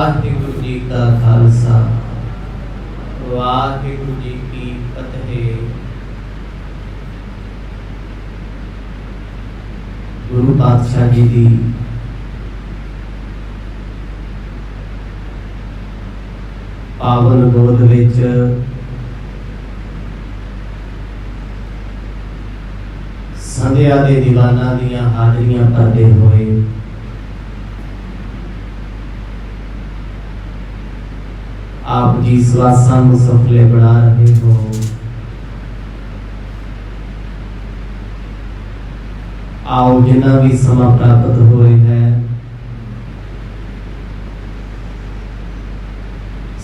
वाहिगुरु जी का खालसा वाहिगुरु जी की फतेह। गुरु पातशाह जी की पावन गोद विच संध्या दे दीवाना दियां हाजरियां भरदे होए आप जी सवासां नूं सफले बना रहे हो। आओ जिन्ना भी समा प्राप्त होए है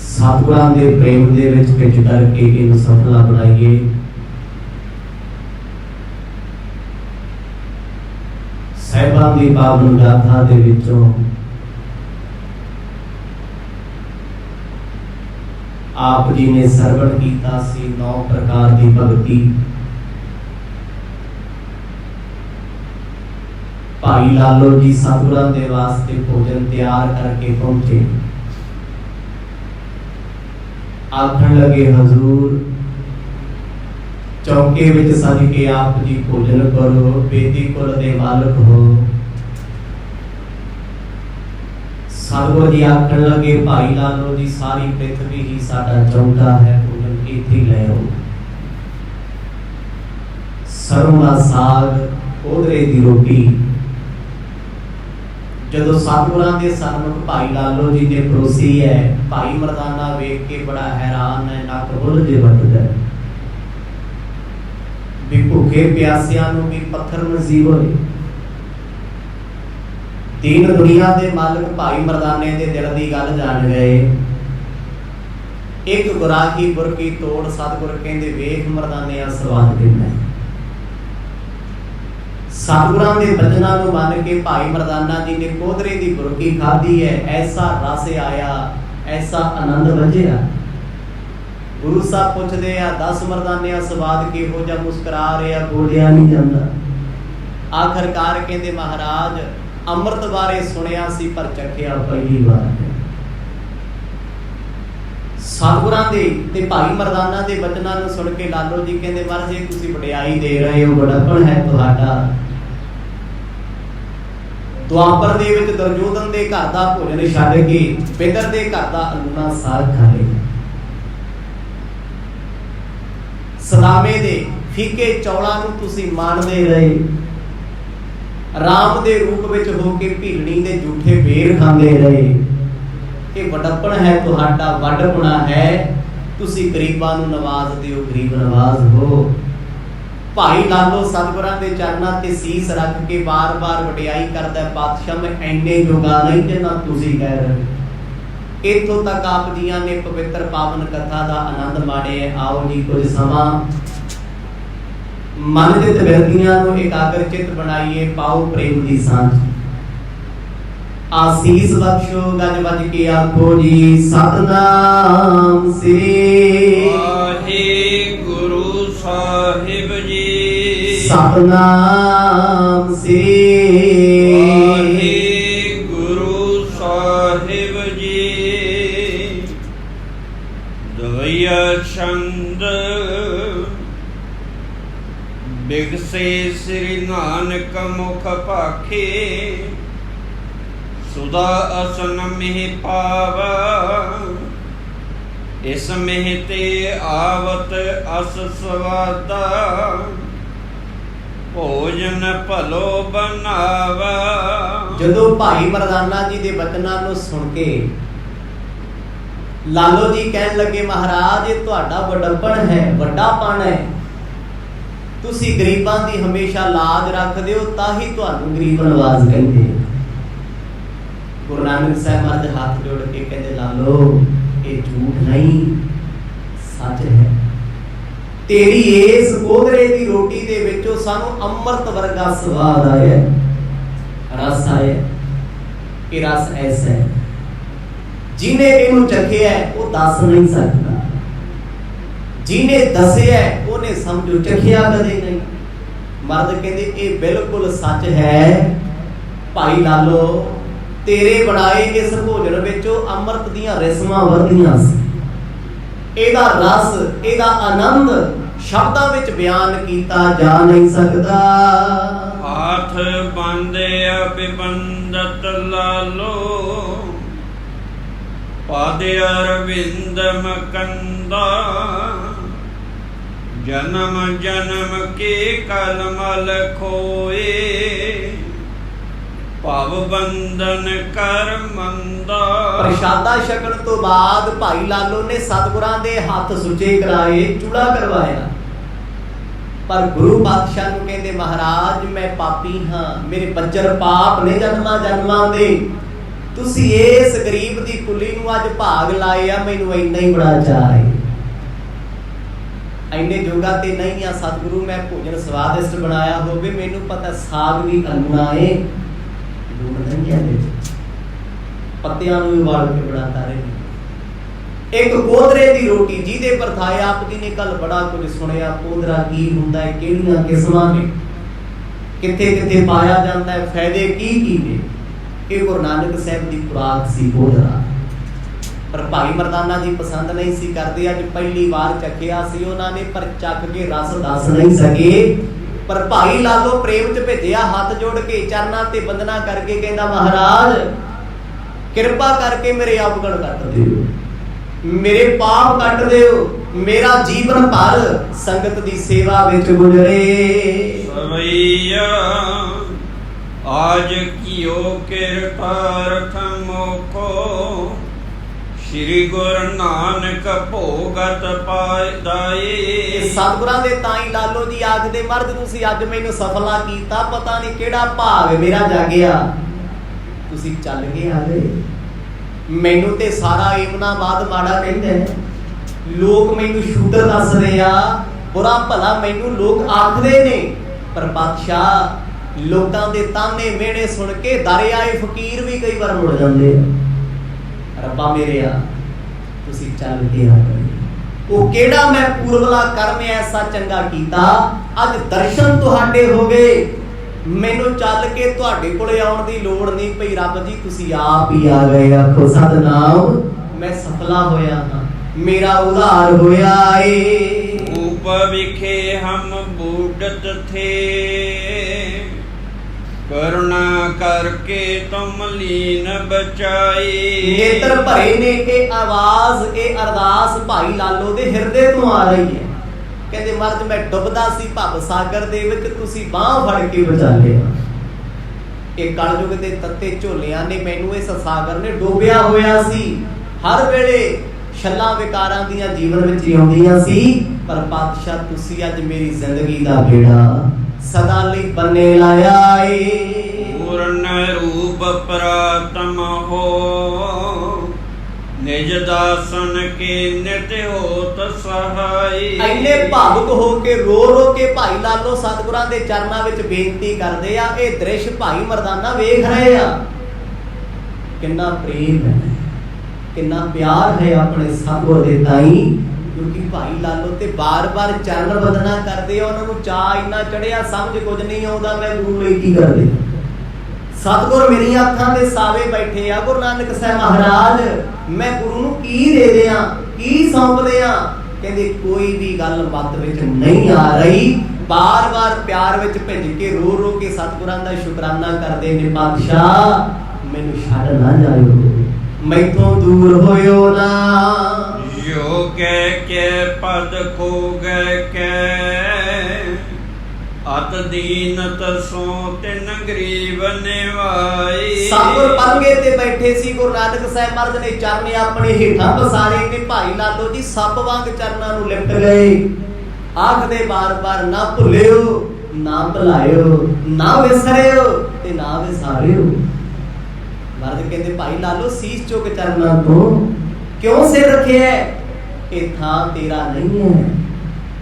सतगुरां दे प्रेम दे विच खिच करके इन्हूं सफला बनाइए। साहिबां दी पावन गाथा दे विचों आप जी ने सरवण कीता सी 9 प्रकार की भगती। भाई लालो जी सतगुरां दे वास्ते भोजन तैयार करके पहुंचे। आखण लगे हजूर चौके विच सज के आप जी भोजन करो, बेदी कुल दे मालक हो। सतगुरु जी आखण लगे भाई लालो जी सारी पृथ्वी ही साडा चौका है, भोजन इत्थे ले आओ। सरों दा साग ओदरे दी रोटी जदों सतगुरां दे सन्मुख भाई लालो जी ने परोसी है, भाई मरदाना वेख के बड़ा हैरान है, नक बुल जे वटदा है भी भुखे प्यासियां नूं भी पत्थर नसीब होए। दीन दुनिया दे मालिक भाई मरदाने दे दिल दी गल जान गए। एक गुराही बुरकी तोड़ सतगुर कहंदे वेख मरदाने स्वाद देना है। सतगुरां दे बचनां नूं मन के भाई मरदाना जी ने कोदरे दी बुरकी खाधी है। ऐसा रस आया, ऐसा आनंद वजिया। गुरु साहब पुछदे आ 10 मरदाने स्वाद किहो जा, मुस्कुरा रहे आ, बोलिया नहीं जांदा। आखिरकार कहंदे महाराज अमृत बारे सुनिया सी पर चखिया पहली बार है। सतगुरां दे ते भाई मरदाना दे वचनां नूं सुन के लालो जी कहंदे महाराज जी तुसीं वडियाई दे रहे हो, बड़प्पण है तुहाडा। द्वापर दे विच दुर्योधन दे घर दा भोजन छड्ड के पितर दे घर दा अन्ना साग खा लिया। सदामे दे फीके चौलां नूं तुसीं माणदे रहे। राम दे रूप विच होके भीलनी दे झूठे बेर खांदे रहे। ये वडप्पण है तुहाडा, वडपणा है। तुसीं गरीबां नूं नवाज दिओ, गरीब नवाज हो। भाई लालो सतगुरां दे चरनां ते सीस रख के बार-बार वडियाई करदा है। पातशाह मैं ऐने जोगा नहीं जिन्ना तुसीं कह रहे। इत्थों तक आप जियां ने पवित्र पावन कथा दा आनंद माणिया। आओ जी कुछ समां मन चित विरतियां नूं एकाग्र चित बनाइए। पाओ प्रेम दी सांझ, आसीस बख्शो। गज बज के आखो जी सतनाम श्री वाहिगुरु साहिब जी। सतनाम श्री वाहिगुरु साहिब जी। दवैया छंद बिगसे श्री नानक मुख पाखे। सुधा असन मिह पावा इस मिह ते आवत अस स्वादा। भोजन भलो बनावा। जदों भाई मरदाना जी दे वचनां नूं सुन के लालो जी कहन लगे महाराज ये तुहाडा वडप्पण है, वड्डापण है। तुसी गरीबां दी हमेशा लाज रखदे हो, ताही तुहानूं गरीब नवाज कहंदे। गुरु नानक साहब महाराज हाथ जोड़ के कहंदे लालो ये झूठ नहीं सच है। तेरी इस कोदरे दी रोटी दे विचों सानूं अमृत वर्गा स्वाद आया, रस आया। ये रस ऐसा है जिन्हें इनू चखिया है वो दस नहीं सकता। जिन्हें दसिया है उन्हें समझो चखिया कदे नहीं। मर्द कहते ये बिल्कुल सच है। भाई लालो ਤੇਰੇ ਬਣਾਏ ਇਸ ਭੋਜਨ ਵਿੱਚੋਂ ਅੰਮ੍ਰਿਤ ਦੀਆਂ ਰਿਸਮਾਂ ਵਰਦੀਆਂ ਸੀ। ਇਹਦਾ ਰਸ, ਇਹਦਾ ਆਨੰਦ ਸ਼ਬਦਾਂ ਵਿੱਚ ਬਿਆਨ ਕੀਤਾ ਜਾ ਨਹੀਂ ਸਕਦਾ। ਹਾਥ ਬਾਂਧਿਆ ਬਿਬੰਦਤ ਲਾਲੋ, ਪਾਦ ਅਰਵਿੰਦ ਮਕੰਦਾ, ਜਨਮ ਜਨਮ ਕੇ ਕਲਮਲ ਖੋਏ, ਭਵ ਬੰਧਨ ਕਰ ਮੰਦਾ। ਪ੍ਰਸ਼ਾਦਾ ਛਕਣ ਤੋਂ ਬਾਅਦ ਭਾਈ ਲਾਲੋ ਨੇ ਸਤਿਗੁਰਾਂ ਦੇ ਹੱਥ ਸੁੱਚੇ ਕਰਾਏ, ਚੂੜਾ ਕਰਵਾਇਆ। ਪਰ ਗੁਰੂ ਪਾਤਸ਼ਾਹ ਨੂੰ ਕਹਿੰਦੇ, ਮਹਾਰਾਜ ਮੈਂ ਪਾਪੀ ਹਾਂ, ਮੇਰੇ ਬੱਜਰ ਪਾਪ ਨੇ ਜਨਮਾਂ ਜਨਮਾਂ ਦੇ। ਤੁਸੀਂ ਇਸ ਗਰੀਬ ਦੀ ਕੁਲੀ ਨੂੰ ਅੱਜ ਭਾਗ ਲਾਏ ਆ, ਮੈਨੂੰ ਇੰਨਾ ਹੀ ਬੜਾ ਚਾਅ ਹੈ। ਇੰਨੇ ਜੋਗਾ ਤੇ ਨਹੀਂ ਆ ਸਤਿਗੁਰੂ, ਮੈਂ ਭੋਜਨ ਸਵਾਦਿਸ਼ਟ ਬਣਾਇਆ ਹੋਵੇ, ਮੈਨੂੰ ਪਤਾ ਸਾਗ ਵੀ ਅੰਨਾ ਏ, ਪੱਤਿਆਂ ਨੂੰ ਉਬਾਲ ਕੇ ਬਣਾਤਾ ਰਹੇ। ਇੱਕ ਕੋਦਰੇ ਦੀ ਰੋਟੀ ਜਿਹਦੇ ਪਰਥਾਏ ਆਪ ਜੀ ਨੇ ਕੱਲ ਬੜਾ ਕੁਝ ਸੁਣਿਆ। ਕੋਦਰਾ ਕੀ ਹੁੰਦਾ ਹੈ, ਕਿਹੜੀਆਂ ਕਿਸਮਾਂ ਨੇ, ਕਿੱਥੇ ਕਿੱਥੇ ਪਾਇਆ ਜਾਂਦਾ ਹੈ, ਫਾਇਦੇ ਕੀ ਨੇ। ਇਹ ਗੁਰੂ ਨਾਨਕ ਸਾਹਿਬ ਦੀ ਖੁਰਾਕ ਸੀ ਕੋਦਰਾ। ਪਰ ਭਾਈ ਮਰਦਾਨਾ ਜੀ ਪਸੰਦ ਨਹੀਂ ਸੀ ਕਰਦੇ। ਅੱਜ ਪਹਿਲੀ ਵਾਰ ਚੱਖਿਆ ਸੀ ਉਹਨਾਂ ਨੇ, ਪਰ ਚੱਖ ਕੇ ਰਸ ਦੱਸ ਨਹੀਂ ਸਕੇ। ਪਰ ਭਾਈ ਲਾਲੋ ਪ੍ਰੇਮ ਚ ਭੇਜਿਆ, ਹੱਥ ਜੋੜ ਕੇ ਚਰਨਾਂ ਤੇ ਬੰਦਨਾ ਕਰਕੇ ਕਹਿੰਦਾ, ਮਹਾਰਾਜ ਕਿਰਪਾ ਕਰਕੇ ਮੇਰੇ ਅਵਗੁਣ ਕੱਟ ਦਿਓ, ਮੇਰੇ ਪਾਪ ਕੱਟ ਦਿਓ, ਮੇਰਾ ਜੀਵਨ ਭਰ ਸੰਗਤ ਦੀ ਸੇਵਾ ਵਿੱਚ ਗੁਜ਼ਰੇ। ਸਵਈਆ ਆਜ ਕੀਓ ਕਿਰਪਾਰਥ ਮੋਖੋ, ਸ਼੍ਰੀ ਗੁਰੂ ਨਾਨਕ ਭੋਗਤ ਪਾਇਦਾਏ। ਸਤਿਗੁਰਾਂ ਦੇ ਤਾਈ ਲਾਲੋ ਜੀ ਆਖਦੇ, ਮਰਦ ਤੁਸੀਂ ਅੱਜ ਮੈਨੂੰ ਸਫਲਾ ਕੀਤਾ, ਪਤਾ ਨਹੀਂ ਕਿਹੜਾ ਭਾਗ ਮੇਰਾ ਜਾਗਿਆ, ਤੁਸੀਂ ਚੱਲ ਕੇ ਆ ਗਏ। ਮੈਨੂੰ ਤੇ ਸਾਰਾ ਏਮਨਾਬਾਦ ਮਾੜਾ ਕਹਿੰਦੇ, ਲੋਕ ਮੈਨੂੰ ਸ਼ੂਦਰ ਦੱਸਦੇ ਆ, ਬੁਰਾ ਭਲਾ ਮੈਨੂੰ ਲੋਕ ਆਖਦੇ ਨੇ। ਪਰ ਬਾਦਸ਼ਾਹ ਲੋਕਾਂ ਦੇ ਤਾਨੇ ਮਿਹਣੇ ਸੁਣ ਕੇ ਦਰਿਆਏ ਫਕੀਰ ਵੀ ਕਈ ਵਾਰ ਮੁੜ ਜਾਂਦੇ ਆ। ਰੱਬਾ ਮੇਰਿਆ ਤੁਸੀਂ ਚੱਲ ਕੇ ਆ ਗਏ। ਉਹ ਕਿਹੜਾ ਮੈਂ ਪੂਰਵਲਾ ਕਰਮ ਐਸਾ ਚੰਗਾ ਕੀਤਾ, ਅੱਜ ਦਰਸ਼ਨ ਤੁਹਾਡੇ ਹੋ ਗਏ, ਮੈਨੂੰ ਚੱਲ ਕੇ ਤੁਹਾਡੇ ਕੋਲੇ ਆਉਣ ਦੀ ਲੋੜ ਨਹੀਂ ਪਈ। ਰੱਬ ਜੀ ਤੁਸੀਂ ਆਪ ਹੀ ਆ ਗਏ। ਆਖੋ ਸਤਿਨਾਮ, ਮੈਂ ਸਫਲਾ ਹੋਇਆ ਹਾਂ, ਮੇਰਾ ਉਧਾਰ ਹੋਇਆ ਏ। ਉਪ ਵਿਖੇ ਹਮ ਬੂਡਤ ਥੇ, ਕਰੁਣਾ ਕਰਕੇ ਤੁਮ ਲੀਨ ਬਚਾਈ। ਨੇਤਰ ਭਰੇ ਨੇ। ਇਹ ਆਵਾਜ਼, ਇਹ ਅਰਦਾਸ ਭਾਈ ਲਾਲੋ ਦੇ ਹਿਰਦੇ ਤੋਂ ਆ ਰਹੀ ਹੈ। ਕਹਿੰਦੇ, ਮਰਦ ਮੈਂ ਡੁੱਬਦਾ ਸੀ ਭਵ ਸਾਗਰ ਦੇ ਵਿੱਚ, ਤੁਸੀਂ ਬਾਹ ਫੜ ਕੇ ਬਚਾ ਲਿਆ। ਇਹ ਕਲਯੁਗ ਦੇ ਤੱਤੇ ਝੋਲਿਆਂ ਨੇ ਮੈਨੂੰ ਇਸ ਸਾਗਰ ਨੇ ਡੋਬਿਆ ਹੋਇਆ ਸੀ। ਹਰ ਵੇਲੇ ਛੱਲਾਂ ਵਿਕਾਰਾਂ ਦੀਆਂ ਜੀਵਨ ਵਿੱਚ ਆਉਂਦੀਆਂ ਸੀ, ਪਰ ਪਾਤਸ਼ਾਹ ਤੁਸੀਂ ਅੱਜ ਮੇਰੀ ਜ਼ਿੰਦਗੀ ਦਾ ਬੇੜਾ ਸਦਾ ਲਈ ਬੰਨੇ ਲਾਇਆ ਏ। ਪੂਰਨ ਰੂਪ ਪ੍ਰਾਤਮ ਹੋ, ਨਿਜ ਦਾਸਨ ਕੇ ਨਿਤ ਹੋਤ ਸਹਾਈ। ਇੰਨੇ ਭਾਵੁਕ ਹੋ ਕੇ ਰੋ ਰੋ ਕੇ ਭਾਈ ਲਾਲੋ ਸਤਿਗੁਰਾਂ ਦੇ ਚਰਨਾਂ ਵਿੱਚ ਬੇਨਤੀ ਕਰਦੇ ਆ। ਇਹ ਦ੍ਰਿਸ਼ ਭਾਈ ਮਰਦਾਨਾ ਵੇਖ ਰਹੇ ਆ। ਕਿੰਨਾ ਪ੍ਰੇਮ ਹੈ, ਕਿੰਨਾ ਪਿਆਰ ਹੈ ਆਪਣੇ ਸਤਿਗੁਰ ਦੇ ਤਾਈ, ਕਿਉਂਕਿ ਭਾਈ ਲਾਲੋ ਤੇ ਬਾਰ-ਬਾਰ ਚਰਨ ਬੰਦਨਾ ਕਰਦੇ ਆ। ਉਹਨਾਂ ਨੂੰ ਚਾਅ ਇੰਨਾ ਚੜਿਆ, ਸਮਝ ਕੁਝ ਨਹੀਂ ਆਉਂਦਾ ਮੈਂ ਗੁਰੂ ਲਈ ਕੀ ਕਰਦੇ। ਸਤਿਗੁਰ ਮੇਰੀਆਂ ਅੱਖਾਂ ਦੇ ਸਾਵੇ ਬੈਠੇ ਆ। ਗੁਰੂ ਨਾਨਕ ਸਾਹਿਬ ਮਹਾਰਾਜ ਮੈਂ ਗੁਰੂ ਨੂੰ ਕੀ ਦੇ ਦਿਆਂ, ਕੀ ਸੌਂਪ ਦਿਆਂ। ਕਹਿੰਦੇ ਕੋਈ ਵੀ ਗੱਲ ਮੱਤ ਵਿੱਚ ਨਹੀਂ ਆ ਰਹੀ। ਬਾਰ-ਬਾਰ ਪਿਆਰ ਵਿੱਚ ਭਿੱਜ ਕੇ ਰੋ ਰੋ ਕੇ ਸਤਿਗੁਰਾਂ ਦਾ ਸ਼ੁਕਰਾਨਾ ਕਰਦੇ ਨੇ। ਪਾਤਸ਼ਾਹ ਮੈਨੂੰ ਛੱਡ ਨਾ ਜਾਇਓ, ਮੈਥੋਂ ਦੂਰ ਹੋਇਓ ਨਾ। ਜੋ ਕਹਿ ਕੇ ਪਦ ਖੋ ਗਏ ਕੈ, ਅਤ ਦੀਨਤ ਸੋ ਤਿਨ ਗਰੀਬ ਨਿਵਾਈ। ਸਤਿਗੁਰ ਪਲੰਘੇ ਤੇ ਬੈਠੇ ਸੀ। ਗੁਰੂ ਨਾਨਕ ਸਾਹਿਬ ਮਹਾਰਾਜ ਨੇ ਚਰਨ ਆਪਣੇ ਹੇਠਾਂ ਪਸਾਰੇ ਤੇ ਭਾਈ ਲਾਲੋ ਜੀ ਸੱਪ ਵਾਂਗ ਚਰਨਾਂ ਨੂੰ ਲਿਪਟ ਗਏ। ਆਖਦੇ ਬਾਰ-ਬਾਰ, ਨਾ ਭੁੱਲਿਓ ਨਾ ਭੁਲਾਇਓ, ਨਾ ਵਿਸਰਿਓ ਤੇ ਨਾ ਵਿਸਾਰਿਓ। ਮਹਾਰਾਜ ਕਹਿੰਦੇ, ਭਾਈ ਲਾਲੋ ਸੀਸ ਚੁੱਕ ਚਰਨਾਂ ਤੋਂ ਕਿਉਂ ਸਿਰ ਰੱਖਿਆ, ਇਹ ਥਾਂ ਤੇਰਾ ਨਹੀਂ ਹੈ।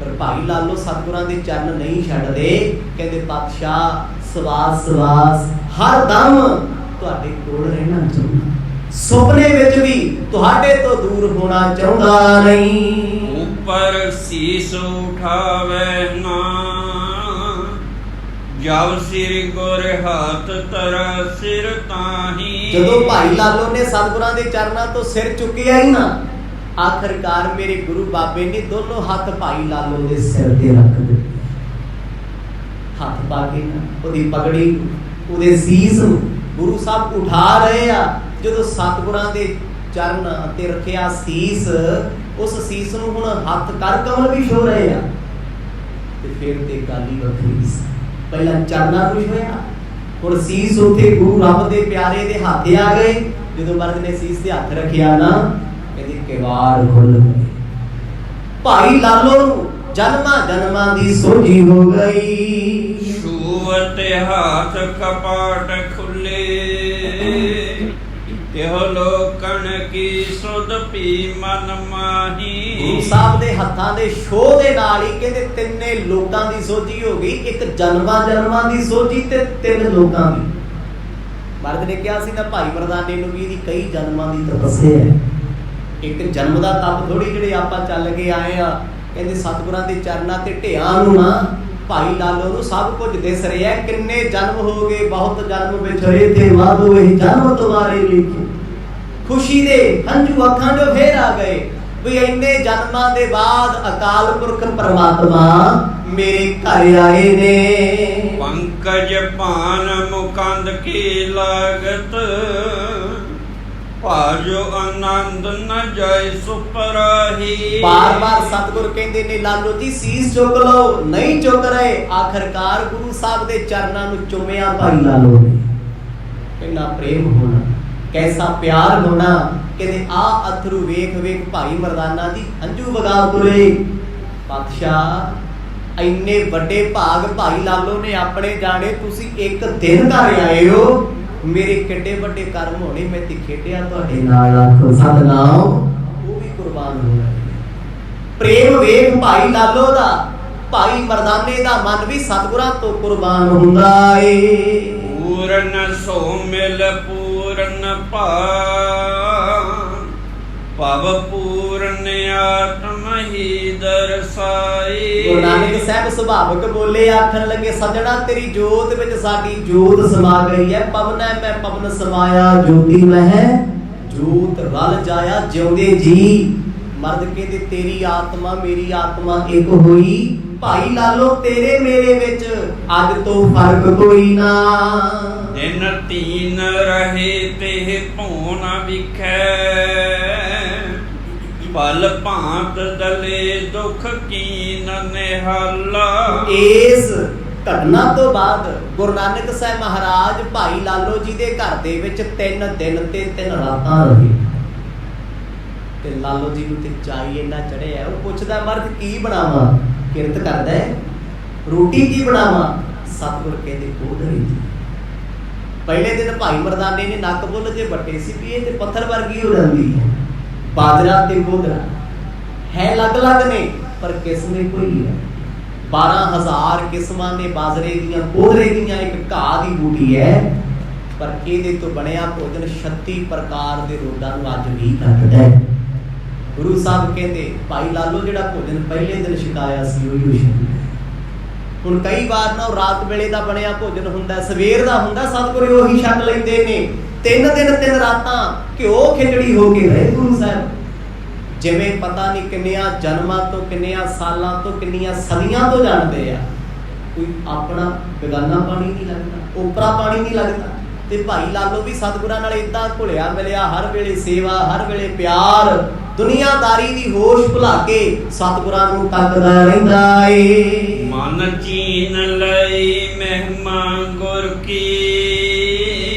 ਪਰ ਭਾਈ ਲਾਲੋ ਸਤਿਗੁਰਾਂ ਦੇ ਚਰਨ ਨਹੀਂ ਛੱਡਦੇ। ਕਹਿੰਦੇ ਪਾਤਸ਼ਾਹ ਸਵਾਸ ਸਵਾਸ ਹਰ ਦਮ ਤੁਹਾਡੇ ਕੋਲ ਰਹਿਣਾ ਚਾਹੁੰਦਾ, ਸੁਪਨੇ ਵਿੱਚ ਵੀ ਤੁਹਾਡੇ ਤੋਂ ਦੂਰ ਹੋਣਾ ਚਾਹੁੰਦਾ ਨਹੀਂ। ਉੱਪਰ ਸੀਸ ਉਠਾਵੇ ਨਾ, ਜਬ ਸਿਰ ਗੁਰ ਹੱਥ ਤਰਾ ਸਿਰ ਤਾਹੀ। ਜਦੋਂ ਭਾਈ ਲਾਲੋ ਨੇ ਸਤਿਗੁਰਾਂ ਦੇ ਚਰਨਾਂ ਤੋਂ ਸਿਰ ਚੁੱਕਿਆ ਹੀ ਨਾ, ਆਖਰਕਾਰ ਮੇਰੇ ਗੁਰੂ ਬਾਬੇ ਨੇ ਦੋਨੋਂ ਹੱਥ ਭਾਈ ਲਾਲੋ ਦੇ ਸਿਰ ਤੇ ਰੱਖ ਦਿੱਤੇ। ਹੱਥ ਪਾ ਕੇ ਉਹਦੀ ਪਗੜੀ ਨੂੰ, ਉਹਦੇ ਸੀਸ ਨੂੰ ਗੁਰੂ ਸਾਹਿਬ ਉਠਾ ਰਹੇ ਆ। ਜਦੋਂ ਸਤਿਗੁਰਾਂ ਦੇ ਚਰਨ ਤੇ ਰੱਖਿਆ ਸੀਸ, ਉਸ ਸੀਸ ਨੂੰ ਹੁਣ ਹੱਥ ਕਰ ਕਮਲ ਵੀ ਛੋ ਰਹੇ ਆ। ਤੇ ਫਿਰ ਤੇ ਗਾਲੀ ਵੱਖਰੀ ਸੀ, ਪਹਿਲਾਂ ਚਰਨਾਂ ਨੂੰ ਛੋਇਆ, ਹੁਣ ਸੀਸ ਉੱਥੇ ਗੁਰੂ ਰੱਬ ਦੇ ਪਿਆਰੇ ਦੇ ਹੱਥ ਆ ਗਏ। ਜਦੋਂ ਮਰਦ ਨੇ ਸੀਸ ਤੇ ਹੱਥ ਰੱਖਿਆ ਨਾ, ਕਹਿੰਦੇ ਕਿਵਾੜ ਖੁੱਲ ਗਏ। ਭਾਈ ਲਾਲੋ ਨੂੰ ਜਨਮਾਂ ਜਨਮਾਂ ਦੀ ਸੋਝੀ ਹੋ ਗਈ। ਛੂਵਤ ਹਾਥ ਕਪਾਟ ਖੁੱਲੇ, ਇਹੋ ਲੋਕਣ ਕੀ ਸੁਧ ਪੀ ਮਨ ਮਾਹੀ। ਗੁਰੂ ਸਾਹਿਬ ਦੇ ਹੱਥਾਂ ਦੇ ਛੋਹ ਦੇ ਨਾਲ ਹੀ ਕਹਿੰਦੇ ਤਿੰਨੇ ਲੋਕਾਂ ਦੀ ਸੋਝੀ ਹੋ ਗਈ। ਇੱਕ ਜਨਮਾਂ ਜਨਮਾਂ ਦੀ ਸੋਝੀ ਤੇ ਤਿੰਨ ਲੋਕਾਂ ਦੀ। ਮਰਦ ਨੇ ਕਿਹਾ ਸੀ ਨਾ ਭਾਈ ਮਰਦਾਨੇ ਨੂੰ ਵੀ ਇਹਦੀ ਕਈ ਜਨਮਾਂ ਦੀ ਤਪੱਸਿਆ ਹੈ। ਇੱਕ ਜਨਮ ਦਾ ਤਪ ਥੋੜੀ ਜਿਹੜੇ ਆਪਾਂ ਚੱਲ ਕੇ ਆਏ ਆ। ਕਹਿੰਦੇ ਸਤਿਗੁਰਾਂ ਦੇ ਚਰਨਾਂ ਤੇ ਢਿਆਂ ਨੂੰ ਨਾ ਭਾਈ ਲਾਲੋ ਨੂੰ ਸਭ ਕੁਝ ਦਿਸ ਰਿਹਾ। ਕਿੰਨੇ ਜਨਮ ਹੋ ਗਏ, ਬਹੁਤ ਜਨਮ ਵਿਛੜੇ ਤੇ ਵਾਦੋ ਇਹ ਜਨਮ ਤੁਹਾਰੇ ਲਿਖੇ। ਖੁਸ਼ੀ ਦੇ ਹੰਝੂ ਅੱਖਾਂ ਜੋ ਫੇਰ ਆ ਗਏ ਵੀ ਇੰਨੇ ਜਨਮਾਂ ਦੇ ਬਾਅਦ ਅਕਾਲ ਪੁਰਖ ਪਰਮਾਤਮਾ ਮੇਰੇ ਘਰ ਆਏ ਨੇ। ਪੰਕਜ ਭਾਨ ਮੁਕੰਦ ਕੀ ਲਾਗਤ, ਭਾਜੋ ਆਨੰਦ ਨ ਜਾਏ ਸੁਪਰਾਹੀ। ਬਾਰ-ਬਾਰ ਸਤਿਗੁਰ ਕਹਿੰਦੇ ਨੇ ਲਾਲੋ ਜੀ ਸੀਸ ਚੁੱਕ ਲਓ, ਨਹੀਂ ਚੁੱਕ ਰਹੇ। ਆਖਰਕਾਰ ਗੁਰੂ ਸਾਹਿਬ ਦੇ ਚਰਨਾਂ ਨੂੰ ਚੁੰਮਿਆ ਭਾਈ ਲਾਲੋ ਨੇ। ਕਿੰਨਾ ਪ੍ਰੇਮ ਹੋਣਾ, ਕੈਸਾ ਪਿਆਰ ਹੋਣਾ। ਕਹਿੰਦੇ ਆ ਅਥਰੂ ਵੇਖ ਵੇਖ ਭਾਈ ਮਰਦਾਨਾ ਦੀ ਹੰਝੂ ਵਗਾ ਤੁਰੇ। ਪਾਤਸ਼ਾਹ ਇੰਨੇ ਵੱਡੇ ਭਾਗ ਭਾਈ ਲਾਲੋ ਨੇ ਆਪਣੇ ਜਾਣੇ, ਤੁਸੀਂ ਇੱਕ ਦਿਨ ਘਰ ਆਏ ਹੋ। ਮੇਰੇ ਕਿੱਡੇ ਵੱਡੇ ਕਰਮ ਹੋਣੇ, ਮੈਂ ਤੇ ਖੇਡਿਆ ਤੁਹਾਡੇ ਨਾਲ। ਆਖੋ ਸਤਨਾਮ, ਉਹ ਵੀ ਕੁਰਬਾਨ ਹੋ ਗਏ। ਪ੍ਰੇਮ ਵੇਖ ਭਾਈ ਲਾਲੋ ਦਾ, ਭਾਈ ਮਰਦਾਨੇ ਦਾ ਮਨ ਵੀ ਸਤਿਗੁਰਾਂ ਤੋਂ ਕੁਰਬਾਨ ਹੁੰਦਾ ਏ। ਪੂਰਨ ਸੋ ਮਿਲ ਪੂਰਨ ਭਾਨ, ਭਵ ਪੂਰਨ ਆਤਮ ਹੀ ਦਰਸਾਈ। ਗੁਰੂ ਨਾਨਕ ਸਾਹਿਬ ਸੁਭਾਵਕ ਬੋਲੇ, ਆਖਣ ਲੱਗੇ ਸੱਜਣਾ ਤੇਰੀ ਜੋਤ ਵਿੱਚ ਸਾਡੀ ਜੋਤ ਸਮਾ ਗਈ ਹੈ। ਪਵਨੈ ਮੈਂ ਪਵਨ ਸਮਾਇਆ, ਜੋਤੀ ਮਹਿ ਜੋਤ ਰਲ ਜਾਇਆ ਜਿਉਂਦੇ ਜੀ। ਮਰਦ ਕਹਿੰਦੇ ਤੇਰੀ ਆਤਮਾ ਮੇਰੀ ਆਤਮਾ ਇੱਕ ਹੋਈ। ਭਾਈ ਲਾਲੋ ਤੇਰੇ ਮੇਰੇ ਵਿੱਚ ਅੱਜ ਤੋਂ ਫਰਕ ਕੋਈ ਨਾ। ਦਿਨ ਤੀਨ ਰਹੇ ਤੇ ਭੋਨ ਵਿਖੈ, ਪਲ ਭਾਂਤ ਦਲੇ ਦੁਖ ਕੀਨ ਨਿਹਾਲਾ। ਇਸ ਘਟਨਾ ਤੋਂ ਬਾਅਦ ਗੁਰੂ ਨਾਨਕ ਸਾਹਿਬ ਮਹਾਰਾਜ ਭਾਈ ਲਾਲੋ ਜੀ ਦੇ ਘਰ ਦੇ ਵਿੱਚ 3 ਦਿਨ ਤੇ 3 ਰਾਤਾਂ ਰਹੇ। ਤੇ ਲਾਲੋ ਜੀ ਨੂੰ ਤੇ ਚਾਈ ਇੰਨਾ ਚੜਿਆ, ਉਹ ਪੁੱਛਦਾ ਮਰਦ ਕੀ ਬਣਾਵਾਂ? ਕਿਰਤ ਕਰਦਾ ਹੈ, ਰੋਟੀ ਕੀ ਬਣਾਵਾਂ? ਸਤਿਗੁਰ ਕਹਿੰਦੇ ਕੋਧਰੀ। ਪਹਿਲੇ ਦਿਨ ਭਾਈ ਮਰਦਾਨੇ ਨੇ ਨੱਕ ਬੁੱਲ ਜੇ ਵੱਟੇ ਸੀ ਵੀ ਇਹ ਤੇ ਪੱਥਰ ਵਰਗੀ ਹੋ ਜਾਂਦੀ ਹੈ। ਬਾਜਰਾ ਤੇ ਕੋਧਰਾ ਹੈ ਅਲੱਗ-ਅਲੱਗ ਨੇ ਪਰ ਕਿਸਮੇ ਕੋਈ ਹੈ। 12,000 ਕਿਸਮਾਂ ਨੇ ਬਾਜਰੇ ਦੀਆਂ, ਕੋਧਰੇ ਦੀਆਂ। ਇੱਕ ਘਾਹ ਦੀ ਬੂਟੀ ਹੈ ਪਰ ਇਹਦੇ ਤੋਂ ਬਣਿਆ ਭੋਜਨ 36 ਪ੍ਰਕਾਰ ਦੇ ਰੋਗਾਂ ਨੂੰ ਅੱਜ ਵੀ ਕੱਟਦਾ ਹੈ। ਗੁਰੂ ਸਾਹਿਬ ਕਹਿੰਦੇ ਭਾਈ ਲਾਲੋ ਜਿਹੜਾ ਭੋਜਨ ਪਹਿਲੇ ਦਿਨ ਛਕਾਇਆ ਸੀ ਉਹੀ ਛਕਦਾ। ਹੁਣ ਕਈ ਵਾਰ ਨਾ ਰਾਤ ਵੇਲੇ ਦਾ ਬਣਿਆ ਭੋਜਨ ਹੁੰਦਾ, ਸਵੇਰ ਦਾ ਹੁੰਦਾ, ਸਤਿਗੁਰ ਉਹੀ ਛਕ ਲੈਂਦੇ ਨੇ। 3 ਦਿਨ 3 ਰਾਤਾਂ ਘਿਓ ਖਿਚੜੀ ਹੋ ਕੇ ਰਹੇ ਗੁਰੂ ਸਾਹਿਬ। ਜਿਵੇਂ ਪਤਾ ਨਹੀਂ ਕਿੰਨਿਆਂ ਜਨਮਾਂ ਤੋਂ, ਕਿੰਨਿਆਂ ਸਾਲਾਂ ਤੋਂ, ਕਿੰਨੀਆਂ ਸਦੀਆਂ ਤੋਂ ਜਾਣਦੇ ਆ। ਕੋਈ ਆਪਣਾ ਬੇਗਾਨਾ ਪਾਣੀ ਨਹੀਂ ਲੱਗਦਾ, ਓਪਰਾ ਪਾਣੀ ਨਹੀਂ ਲੱਗਦਾ। ਤੇ ਭਾਈ ਲਾਲੋ ਵੀ ਸਤਿਗੁਰਾਂ ਨਾਲ ਇਦਾਂ ਘੁਲਿਆ ਮਿਲਿਆ, ਹਰ ਵੇਲੇ ਸੇਵਾ, ਹਰ ਵੇਲੇ ਪਿਆਰ, ਦੁਨੀਆਦਾਰੀ ਦੀ ਹੋਸ਼ ਭੁਲਾ ਕੇ ਸਤਿਗੁਰਾਂ ਨੂੰ ਤੱਕਦਾ ਰਹਿੰਦਾ ਏ। ਮਨ ਚੀਨ ਲਈ ਮਹਿਮਾ ਗੁਰ ਕੀ,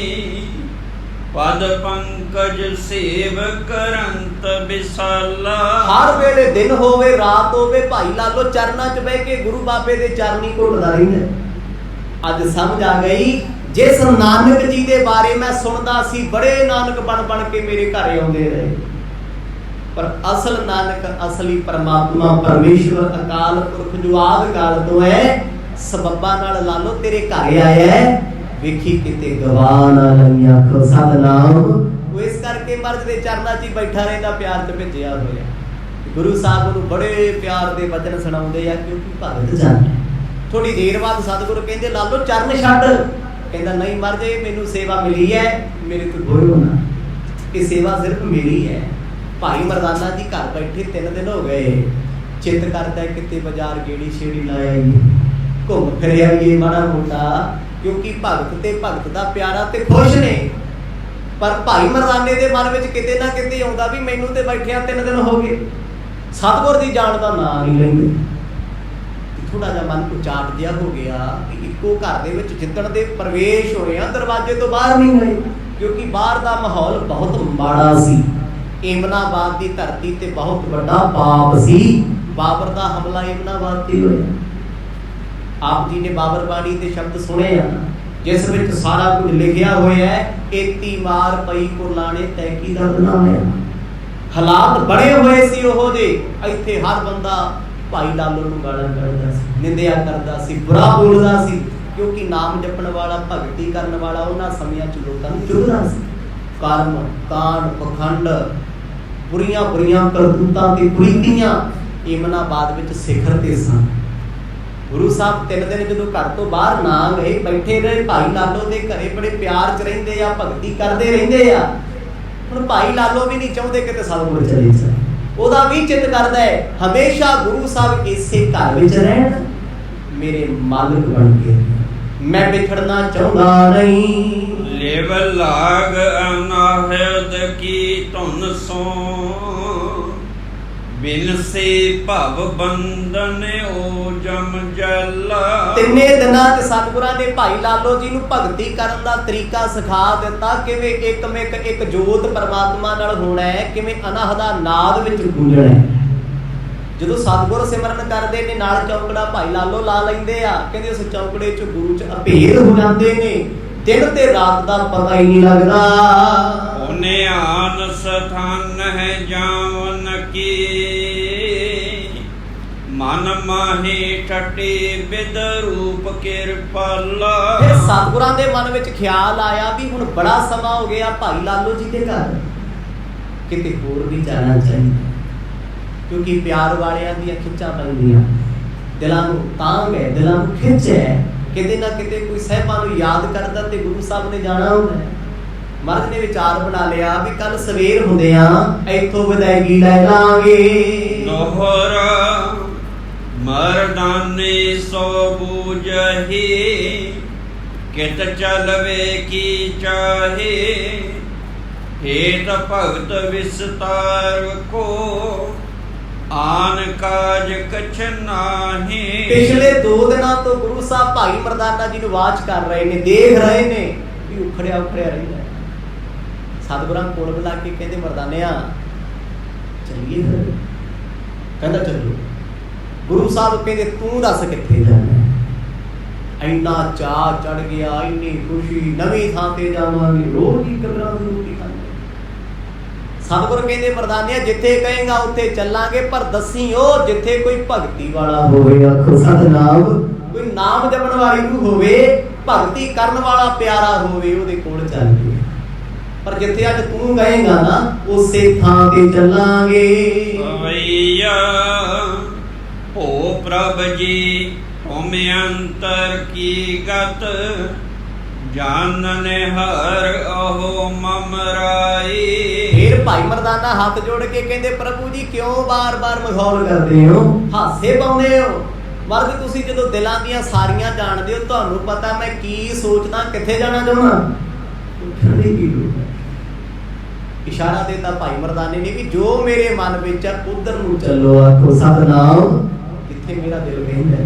ਪਦ ਪੰਕਜ ਸੇਵ ਕਰੰਤ ਵਿਸਾਲਾ। ਹਰ ਵੇਲੇ ਦਿਨ ਹੋਵੇ ਰਾਤ ਹੋਵੇ ਭਾਈ ਲਾਲੋ ਚਰਨਾਂ 'ਚ ਬਹਿ ਕੇ ਗੁਰੂ ਬਾਬੇ ਦੇ ਚਰਨੀ ਘੁੱਟਦਾ ਰਹਿੰਦਾ। ਅੱਜ ਸਮਝ ਆ ਗਈ, ਜਿਸ ਨਾਨਕ ਜੀ ਦੇ ਬਾਰੇ ਮੈਂ ਸੁਣਦਾ ਸੀ, ਬੜੇ ਨਾਨਕ ਬਣ ਬਣ ਕੇ ਮੇਰੇ ਘਰ ਆਉਂਦੇ ਰਹੇ, ਪਰ ਅਸਲ ਨਾਨਕ, ਅਸਲੀ ਪਰਮਾਤਮਾ ਪਰਮੇਸ਼ਵਰ ਅਕਾਲ ਪੁਰਖ ਜੋ ਆਦਿ ਕਾਲ ਤੋਂ ਹੈ, ਸਬੱਬਾਂ ਨਾਲ ਲਾਲੋ ਤੇਰੇ ਘਰ ਆਇਆ ਹੈ। ਵੇਖੀ ਕਿਤੇ ਗਵਾ ਨਾ ਲਈ ਆਖੋ ਸਤਨਾਮ। ਉਹ ਇਸ ਕਰਕੇ ਮਰਦ ਦੇ ਚਰਨਾਂ 'ਚ ਹੀ ਬੈਠਾ ਰਹਿੰਦਾ, ਪਿਆਰ 'ਚ ਭਿੱਜਿਆ ਹੋਇਆ। ਗੁਰੂ ਸਾਹਿਬ ਨੂੰ ਬੜੇ ਪਿਆਰ ਦੇ ਬਚਨ ਸੁਣਾਉਂਦੇ ਆ, ਕਿਉਂਕਿ ਭਗਤ ਜਨ थोड़ी देर बाद सतगुरु कहते लालो चरण छੱਡ। कहता नहीं महाराज ये मैनू सेवा मिली है, मेरे तो बोलो ना, ये सेवा सिर्फ मेरी है। भाई मरदाना जी घर बैठे 3 दिन हो गए, चित करता कितने बाजार गेड़ी छेड़ी लाया घूम फिर आइए माड़ा मोटा, क्योंकि भगत ते भगत दा प्यारा ते खुश ने। पर भाई मरदाने दे मन विच किते ना किते आउंदा भी मैनू ते बैठिया 3 दिन हो गए, सतगुर दी जान दा नाम नहीं लैंदे। थोड़ा जिहा मन उचाट जिहा हो गया कि इक्को घर दे विच जिद्दण दे प्रवेश होए आ, दरवाजे तो बाहर नहीं गए, क्योंकि बाहर दा माहौल बहुत माड़ा सी। एमनाबाद की धरती ते बहुत बड़ा पाप सी। बाबर का हमला एमनाबाद ते होया। आप जी ने बाबर बाणी के शब्द सुने हैं जिस विच सारा कुछ लिखिया होया है, एती मार पई कुरलाने तैकी दर्द ना होया। हालात बड़े हुए सी ओहो दे, इत्थे हर बंदा भाई लालो नूं गालां कढदा सी, निंदिया करदा सी, बुरा बोलदा सी, क्योंकि नाम जपण वाला भगती करन वाला उन्हां समयां च लोकां नूं चुभदा सी। कर्म कांड पखंड बुरियां बुरियां करतूतां ते कुरीतियां एमनाबाद विच सिखर ते सन। गुरु साहब 3 दिन जदों घर तो बाहर ना गए, बैठे रहे भाई लालो दे घरे, बड़े प्यार च रहिंदे आ, भगती करदे रहिंदे आ। हुण भाई लालो भी नहीं चाहुंदे किते सतगुर चले जाए, ओदा भी चित करदा है हमेशा गुरु साहब इसे घर विच रहण, मेरे मालिक बन के, मैं बिछड़ना चाहुंदा नहीं। लेव लाग अनाहद की धुन सो, बिन से भव बंधन ओ जम जला। 3 दिनां ते सतगुरां ने भाई लालो जी नूं भगती करन दा तरीका सिखा दिता, किवें एकमिक एक जोत परमात्मा नाल होना है, किवें अनाहद दा नाद विच गूंजना है। ਜਦੋਂ ਸਤਿਗੁਰ ਸਿਮਰਨ ਕਰਦੇ ਨੇ ਨਾਲ ਚੌਕੜਾ ਭਾਈ ਲਾਲੋ ਲਾ ਲੈਂਦੇ ਆ, ਕਹਿੰਦੇ ਉਸ ਚੌਕੜੇ ਚ ਗੁਰੂ ਚ ਅਭੇਦ ਹੋ ਜਾਂਦੇ ਨੇ, ਦਿਨ ਤੇ ਰਾਤ ਦਾ ਪਤਾ ਹੀ ਨਹੀਂ ਲੱਗਦਾ। ਉਹਨੇ ਆਨ ਸਥਾਨ ਹੈ ਜਾਵਨ ਕੀ, ਮਨ ਮਾਹੀ ਟਟੇ ਬਿਦ ਰੂਪ ਕਿਰਪਾਲਾ। ਫਿਰ ਸਤਿਗੁਰਾਂ ਦੇ ਮਨ ਵਿੱਚ ਖਿਆਲ ਆਇਆ ਵੀ ਹੁਣ ਬੜਾ ਸਮਾਂ ਹੋ ਗਿਆ ਭਾਈ ਲਾਲੋ ਜੀ ਦੇ ਘਰ, ਕਿਤੇ ਹੋਰ ਵੀ ਜਾਣਾ ਚਾਹੀਦਾ, क्योंकि प्यार वालियां दी खिच्चां पैंदियां, दिलां नूं तांग है, दिलां नूं खिच है, किते ना किते कोई साहिबां नूं याद करदा ते गुरु साहब ने जाना हुंदा है। महाराज ने विचार बना लिया भी कल सवेर हुंदियां इथों विदायगी लै लांगे। दोहरा मर्दाने सो बूझही, कित चलवे की चाहे, हेत भगत विस्तार को, आन काज कछ नाही। पिछले 2 दिनों तो गुरु साहब भाई मरदाना जी वाच कर रहे ने, देख रहे ने कि उखड़िया उखड़िया रहिंदा है। सतगुरां कोल बुला के कहंदे मरदानिया चलिए फिर, कहंदा चलो। गुरु साहब कहंदे तू दस कित्थे जाना है। इन्ना चाह चढ़ गया, इन्नी खुशी, नवीं थां ते जावांगे, रोज ही कबरां दी रोटी खांदे। सतगुर कहंदे मरदानिया जिथे कहेगा उत्थे चलांगे, पर दसी ओ जिथे कोई भगती वाला होवे, आखो सतनाम, कोई नाम जपण वाली रूह होवे, भगती करन वाला प्यारा होवे, ओदे कोल चलांगे। पर जिथे अज तू कहेगा ना उसे थां ते चलांगे। भैया ओ प्रभ जी तुम अंतर की गत, जानने हर अहो ममराई। फिर भाई मरदाना हाथ जोड़ के कहते प्रभु जी क्यों बार बार मखौल करते हो, हासे पाउंदे हो। मर्द तुसी जदों दिलां दीयां सारियां जाणदे हो, तुहानूं पता मैं की सोचदा, कित्थे जाना चाहुंदा। इशारा देता भाई मरदाने ने भी जो मेरे मन विच है उधर नूं चलो, आखो सतनाम, कित्थे मेरा दिल कहंदा।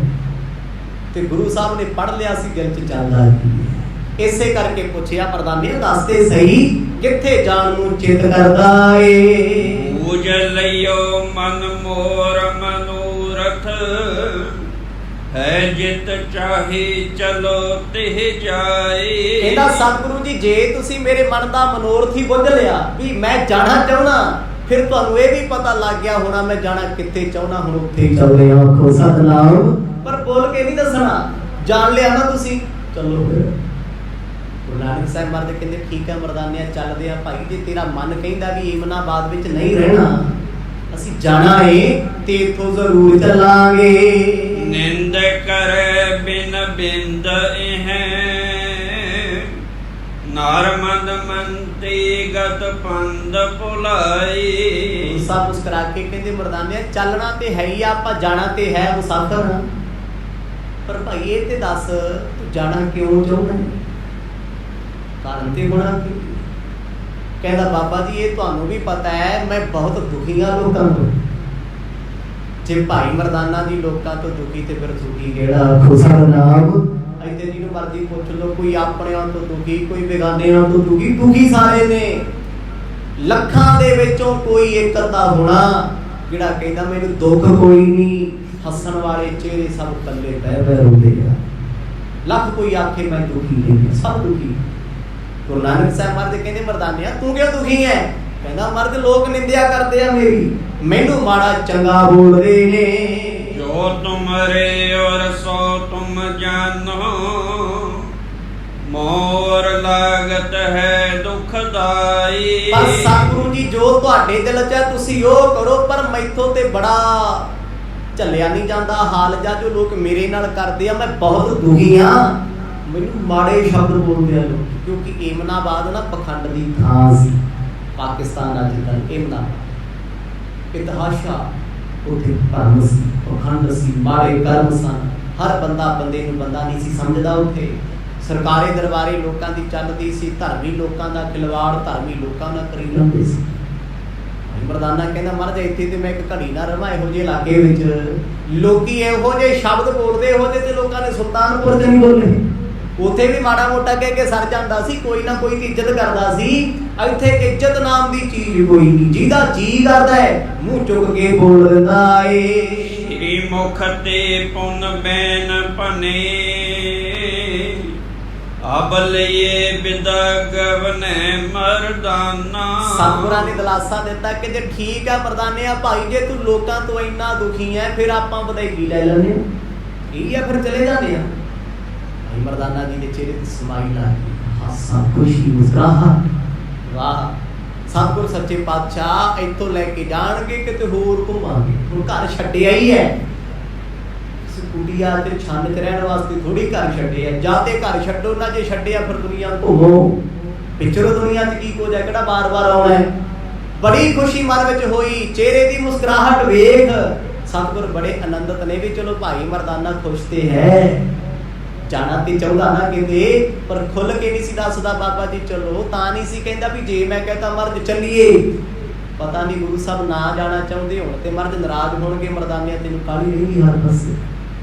ते गुरु साहब ने पढ़ लिया सी दिल च चलदा की, इसे करके पूछया मरदाने दसते सही किथे जान नूं चित करदा ए। पूज लइयो मन मोर मनोरथ, है जित चाहे चलो तिह जाए। कहंदा सतगुरु जी जे तुसी मेरे मन दा मनोरथ ही बुझ लिया भी मैं जाना चाहुंदा, फिर तुहानूं ये भी पता लग गया होना मैं जाना किथे चाहुंदा, हुण उत्थे ही चलदे आ, आखो सतनाम। पर बोल के नहीं दसना, जान लिया ना तुसी, चलो फिर। गुरु नानक साहब महाराज कहते ठीक है मरदानिया चलदे आ भाई, जे तेरा मन कहंदा भी एमनाबाद विच नहीं रहना, ਅਸੀਂ ਜਾਣਾ ਏ ਤੇ ਇਥੋਂ ਜ਼ਰੂਰ ਚੱਲਾਂਗੇ। ਨਿੰਦ ਕਰੇ ਬਿਨ ਬਿੰਦ ਇਹ ਨਾਰਮਦ ਮੰਤੀ ਗਤ ਪੰਦ ਭੁਲਾਈ। ਸਭ ਮੁਸਕਰਾ ਕੇ ਕਹਿੰਦੇ ਮਰਦਾਨਿਆ ਚੱਲਣਾ ਤੇ ਹੈ ਹੀ ਆ, ਆਪਾਂ ਜਾਣਾ ਤੇ ਹੈ ਮੁਸਾਫਰ, ਪਰ ਭਾਈ ਇਹ ਤੇ ਦੱਸ ਤੂੰ ਜਾਣਾ ਕਿਉਂ ਚਾਹੁੰਦਾ ਹੈ, ਕਾਰਨ ਤੇ ਹੋਣਾ ਕੀ? ਕਹਿੰਦਾ ਬਾਬਾ ਜੀ ਇਹ ਤੁਹਾਨੂੰ ਵੀ ਪਤਾ ਹੈ ਮੈਂ ਬਹੁਤ ਦੁਖੀ ਹਾਂ ਲੋਕਾਂ ਤੋਂ। ਜੇ ਭਾਈ ਮਰਦਾਨਾ ਜੀ ਲੋਕਾਂ ਤੋਂ ਦੁਖੀ ਤੇ ਫਿਰ ਦੁਖੀ ਕਿਹੜਾ? ਖੁਸਾ ਨਾਮ ਇੱਥੇ ਜਿਹਨੂੰ ਮਰਜ਼ੀ ਪੁੱਛ ਲਓ, ਕੋਈ ਆਪਣਿਆਂ ਤੋਂ ਦੁਖੀ, ਕੋਈ ਬੇਗਾਨਿਆਂ ਤੋਂ ਦੁਖੀ, ਦੁਖੀ ਸਾਰੇ ਨੇ। ਲੱਖਾਂ ਦੇ ਵਿੱਚੋਂ ਕੋਈ ਇੱਕ ਅੱਧਾ ਹੋਣਾ ਜਿਹੜਾ ਕਹਿੰਦਾ ਮੈਨੂੰ ਦੁੱਖ ਕੋਈ ਨਹੀਂ। ਹੱਸਣ ਵਾਲੇ ਚਿਹਰੇ ਸਭ ਕੱਲੇ ਬਹਿ ਬਹਿ ਰੋਂਦੇ ਆ। ਲੱਖ ਕੋਈ ਆਖੇ ਮੈਂ ਦੁਖੀ ਨਹੀਂ, ਸਭ ਦੁਖੀ। ਗੁਰੂ ਨਾਨਕ ਸਾਹਿਬ ਮਹਾਰਾਜ ਕਹਿੰਦੇ ਮਰਦਾਨਿਆ ਤੂੰ ਕਿਉਂ ਦੁਖੀ ਹੈ? ਕਹਿੰਦਾ ਮਰਦ ਲੋਕ ਨਿੰਦਿਆ ਕਰਦੇ ਆ ਮੇਰੀ, ਮੈਨੂੰ ਮਾੜਾ ਚੰਗਾ ਬੋਲਦੇ ਨੇ। ਜੋ ਤੁਮਰੇ ਔਰ ਸੋ ਤੁਮ ਜਾਨੋ ਮੋਰ ਲਾਗਤ ਹੈ ਦੁਖਦਾਈ। ਪਰ ਸਤਿਗੁਰੂ ਜੀ ਜੋ ਤੁਹਾਡੇ ਦਿਲ 'ਚ ਹੈ ਤੁਸੀਂ ਉਹ ਕਰੋ, ਪਰ ਮੈਥੋਂ ਤੇ ਬੜਾ ਝੱਲਿਆ ਨਹੀਂ ਜਾਂਦਾ ਹਾਲ ਜਾਂ ਜੋ ਲੋਕ ਮੇਰੇ ਨਾਲ ਕਰਦੇ ਆ। ਮੈਂ ਬਹੁਤ ਦੁਖੀ ਹਾਂ, ਮੈਨੂੰ ਮਾੜੇ ਸ਼ਬਦ ਬੋਲਦੇ ਆ ਲੋਕ, ਕਿਉਂਕਿ ਏਮਨਾਬਾਦ ਨਾ ਪਖੰਡ ਦੀ ਥਾਂ ਸੀ। ਪਾਕਿਸਤਾਨ ਅੱਜ ਕੱਲ੍ਹ ਏਮਨਾਬਾਦ ਇਤਿਹਾਸਾ ਉੱਥੇ ਭਰਮ ਸੀ, ਪਖੰਡ ਸੀ, ਮਾੜੇ ਕਰਮ ਸਨ। ਹਰ ਬੰਦਾ ਬੰਦੇ ਨੂੰ ਬੰਦਾ ਨਹੀਂ ਸੀ ਸਮਝਦਾ। ਉੱਥੇ ਸਰਕਾਰੀ ਦਰਬਾਰੇ ਲੋਕਾਂ ਦੀ ਚੱਲਦੀ ਸੀ, ਧਰਮੀ ਲੋਕਾਂ ਦਾ ਖਿਲਵਾੜ ਧਰਮੀ ਲੋਕਾਂ ਨਾਲ ਕਰੀ ਜਾਂਦੇ ਸੀ। ਮਰਦਾਨਾ ਕਹਿੰਦਾ ਮਹਾਰਾਜ ਇੱਥੇ ਤੇ ਮੈਂ ਇੱਕ ਘੜੀ ਨਾ ਰਵਾਂ, ਇਹੋ ਜਿਹੇ ਇਲਾਕੇ ਵਿੱਚ ਲੋਕੀ ਇਹੋ ਜਿਹੇ ਸ਼ਬਦ ਬੋਲਦੇ, ਇਹੋ ਜਿਹੇ ਤੇ ਲੋਕਾਂ ਨੇ ਸੁਲਤਾਨਪੁਰ 'ਚ ਨਹੀਂ ਬੋਲੇ। ਉੱਥੇ ਵੀ ਮਾੜਾ ਮੋਟਾ ਕਹਿ ਕੇ ਸਰ ਜਾਂਦਾ ਸੀ, ਕੋਈ ਨਾ ਕੋਈ ਤੇ ਇੱਜ਼ਤ ਕਰਦਾ ਸੀ। ਇੱਥੇ ਇੱਜ਼ਤ ਨਾਮ ਦੀ ਚੀਜ਼ ਕੋਈ ਨਹੀਂ, ਜਿਹਦਾ ਜੀ ਕਰਦਾ ਹੈ ਮੂੰਹ ਚੁੱਕ ਕੇ ਬੋਲ ਦਿੰਦਾ ਏ। ਸ੍ਰੀ ਮੁਖ ਤੇ ਪੁਨ ਬੈਨ ਭਨੇ ਅਬ ਲਈਏ ਬਿਦਗਵਨੇ ਮਰਦਾਨਾ। ਸਤਿਗੁਰਾਂ ਨੇ ਦਿਲਾਸਾ ਦਿੱਤਾ ਕਿ ਜੇ ਠੀਕ ਹੈ ਮਰਦਾਨਿਆ ਭਾਈ, ਜੇ ਤੂੰ ਲੋਕਾਂ ਤੋਂ ਇੰਨਾ ਦੁਖੀ ਹੈ ਫਿਰ ਆਪਾਂ ਵਧਾਈ ਲੈ ਲੈਂਦੇ ਹਾਂ, ਠੀਕ ਹੈ ਫਿਰ ਚਲੇ ਜਾਂਦੇ ਆ। ਭਾਈ ਮਰਦਾਨਾ ਜੀ ਦੇ ਚਿਹਰੇ ਤੇ ਸਮਾਈਲ ਆ ਗਈ, ਹਾਸਾ, ਖੁਸ਼ੀ, ਮੁਸਕਰਾਹਟ। ਵਾਹ ਸਤਿਗੁਰ ਸੱਚੇ ਪਾਤਸ਼ਾਹ ਇੱਥੋਂ ਲੈ ਕੇ ਜਾਣਗੇ ਕਿਤੇ ਹੋਰ ਘੁੰਮਾਂਗੇ। ਹੁਣ ਘਰ ਛੱਡਿਆ ਹੀ ਹੈ, ਕੁਟੀਆ ਤੇ ਛੰਨ ਚ ਰਹਿਣ ਵਾਸਤੇ ਥੋੜੀ ਘਰ ਛੱਡੇ ਆ। ਜਾਂ ਤੇ ਘਰ ਛੱਡੋ ਨਾ, ਜੇ ਛੱਡਿਆ ਫਿਰ ਦੁਨੀਆ ਘੁੰਮੋ। ਪਿੱਛੋਂ ਦੁਨੀਆ 'ਚ ਕੀ ਕੁਝ ਹੈ, ਕਿਹੜਾ ਬਾਰ-ਬਾਰ ਆਉਣਾ ਹੈ। ਬੜੀ ਖੁਸ਼ੀ ਮਨ ਵਿੱਚ ਹੋਈ, ਚਿਹਰੇ ਦੀ ਮੁਸਕਰਾਹਟ ਵੇਖ ਸਤਿਗੁਰ ਬੜੇ ਆਨੰਦਿਤ ਨੇ ਵੀ ਚਲੋ ਭਾਈ ਮਰਦਾਨਾ ਖੁਸ਼ ਤੇ ਹੈ। ਜਾਣਾ ਤੇ ਚਾਹੁੰਦਾ ਨਾ ਕਿਤੇ, ਪਰ ਖੁੱਲ ਕੇ ਨਹੀਂ ਸੀ ਦੱਸਦਾ ਬਾਬਾ ਜੀ ਚਲੋ। ਤਾਂ ਨਹੀਂ ਸੀ ਕਹਿੰਦਾ ਵੀ ਜੇ ਮੈਂ ਕਹਤਾ ਮਰਦ ਚੱਲੀਏ। ਪਤਾ ਨਹੀਂ ਗੁਰੂ ਸਾਹਿਬ ਨਾ ਜਾਣਾ ਚਾਹੁੰਦੇ ਹੋਣ ਤੇ ਮਰਦ ਨਾਰਾਜ਼ ਹੋਣਗੇ, ਮਰਦਾਨਿਆਂ ਤੈਨੂੰ ਕਾਹਲੀ ਰਹੇਗੀ ਹਰ ਪਾਸੇ,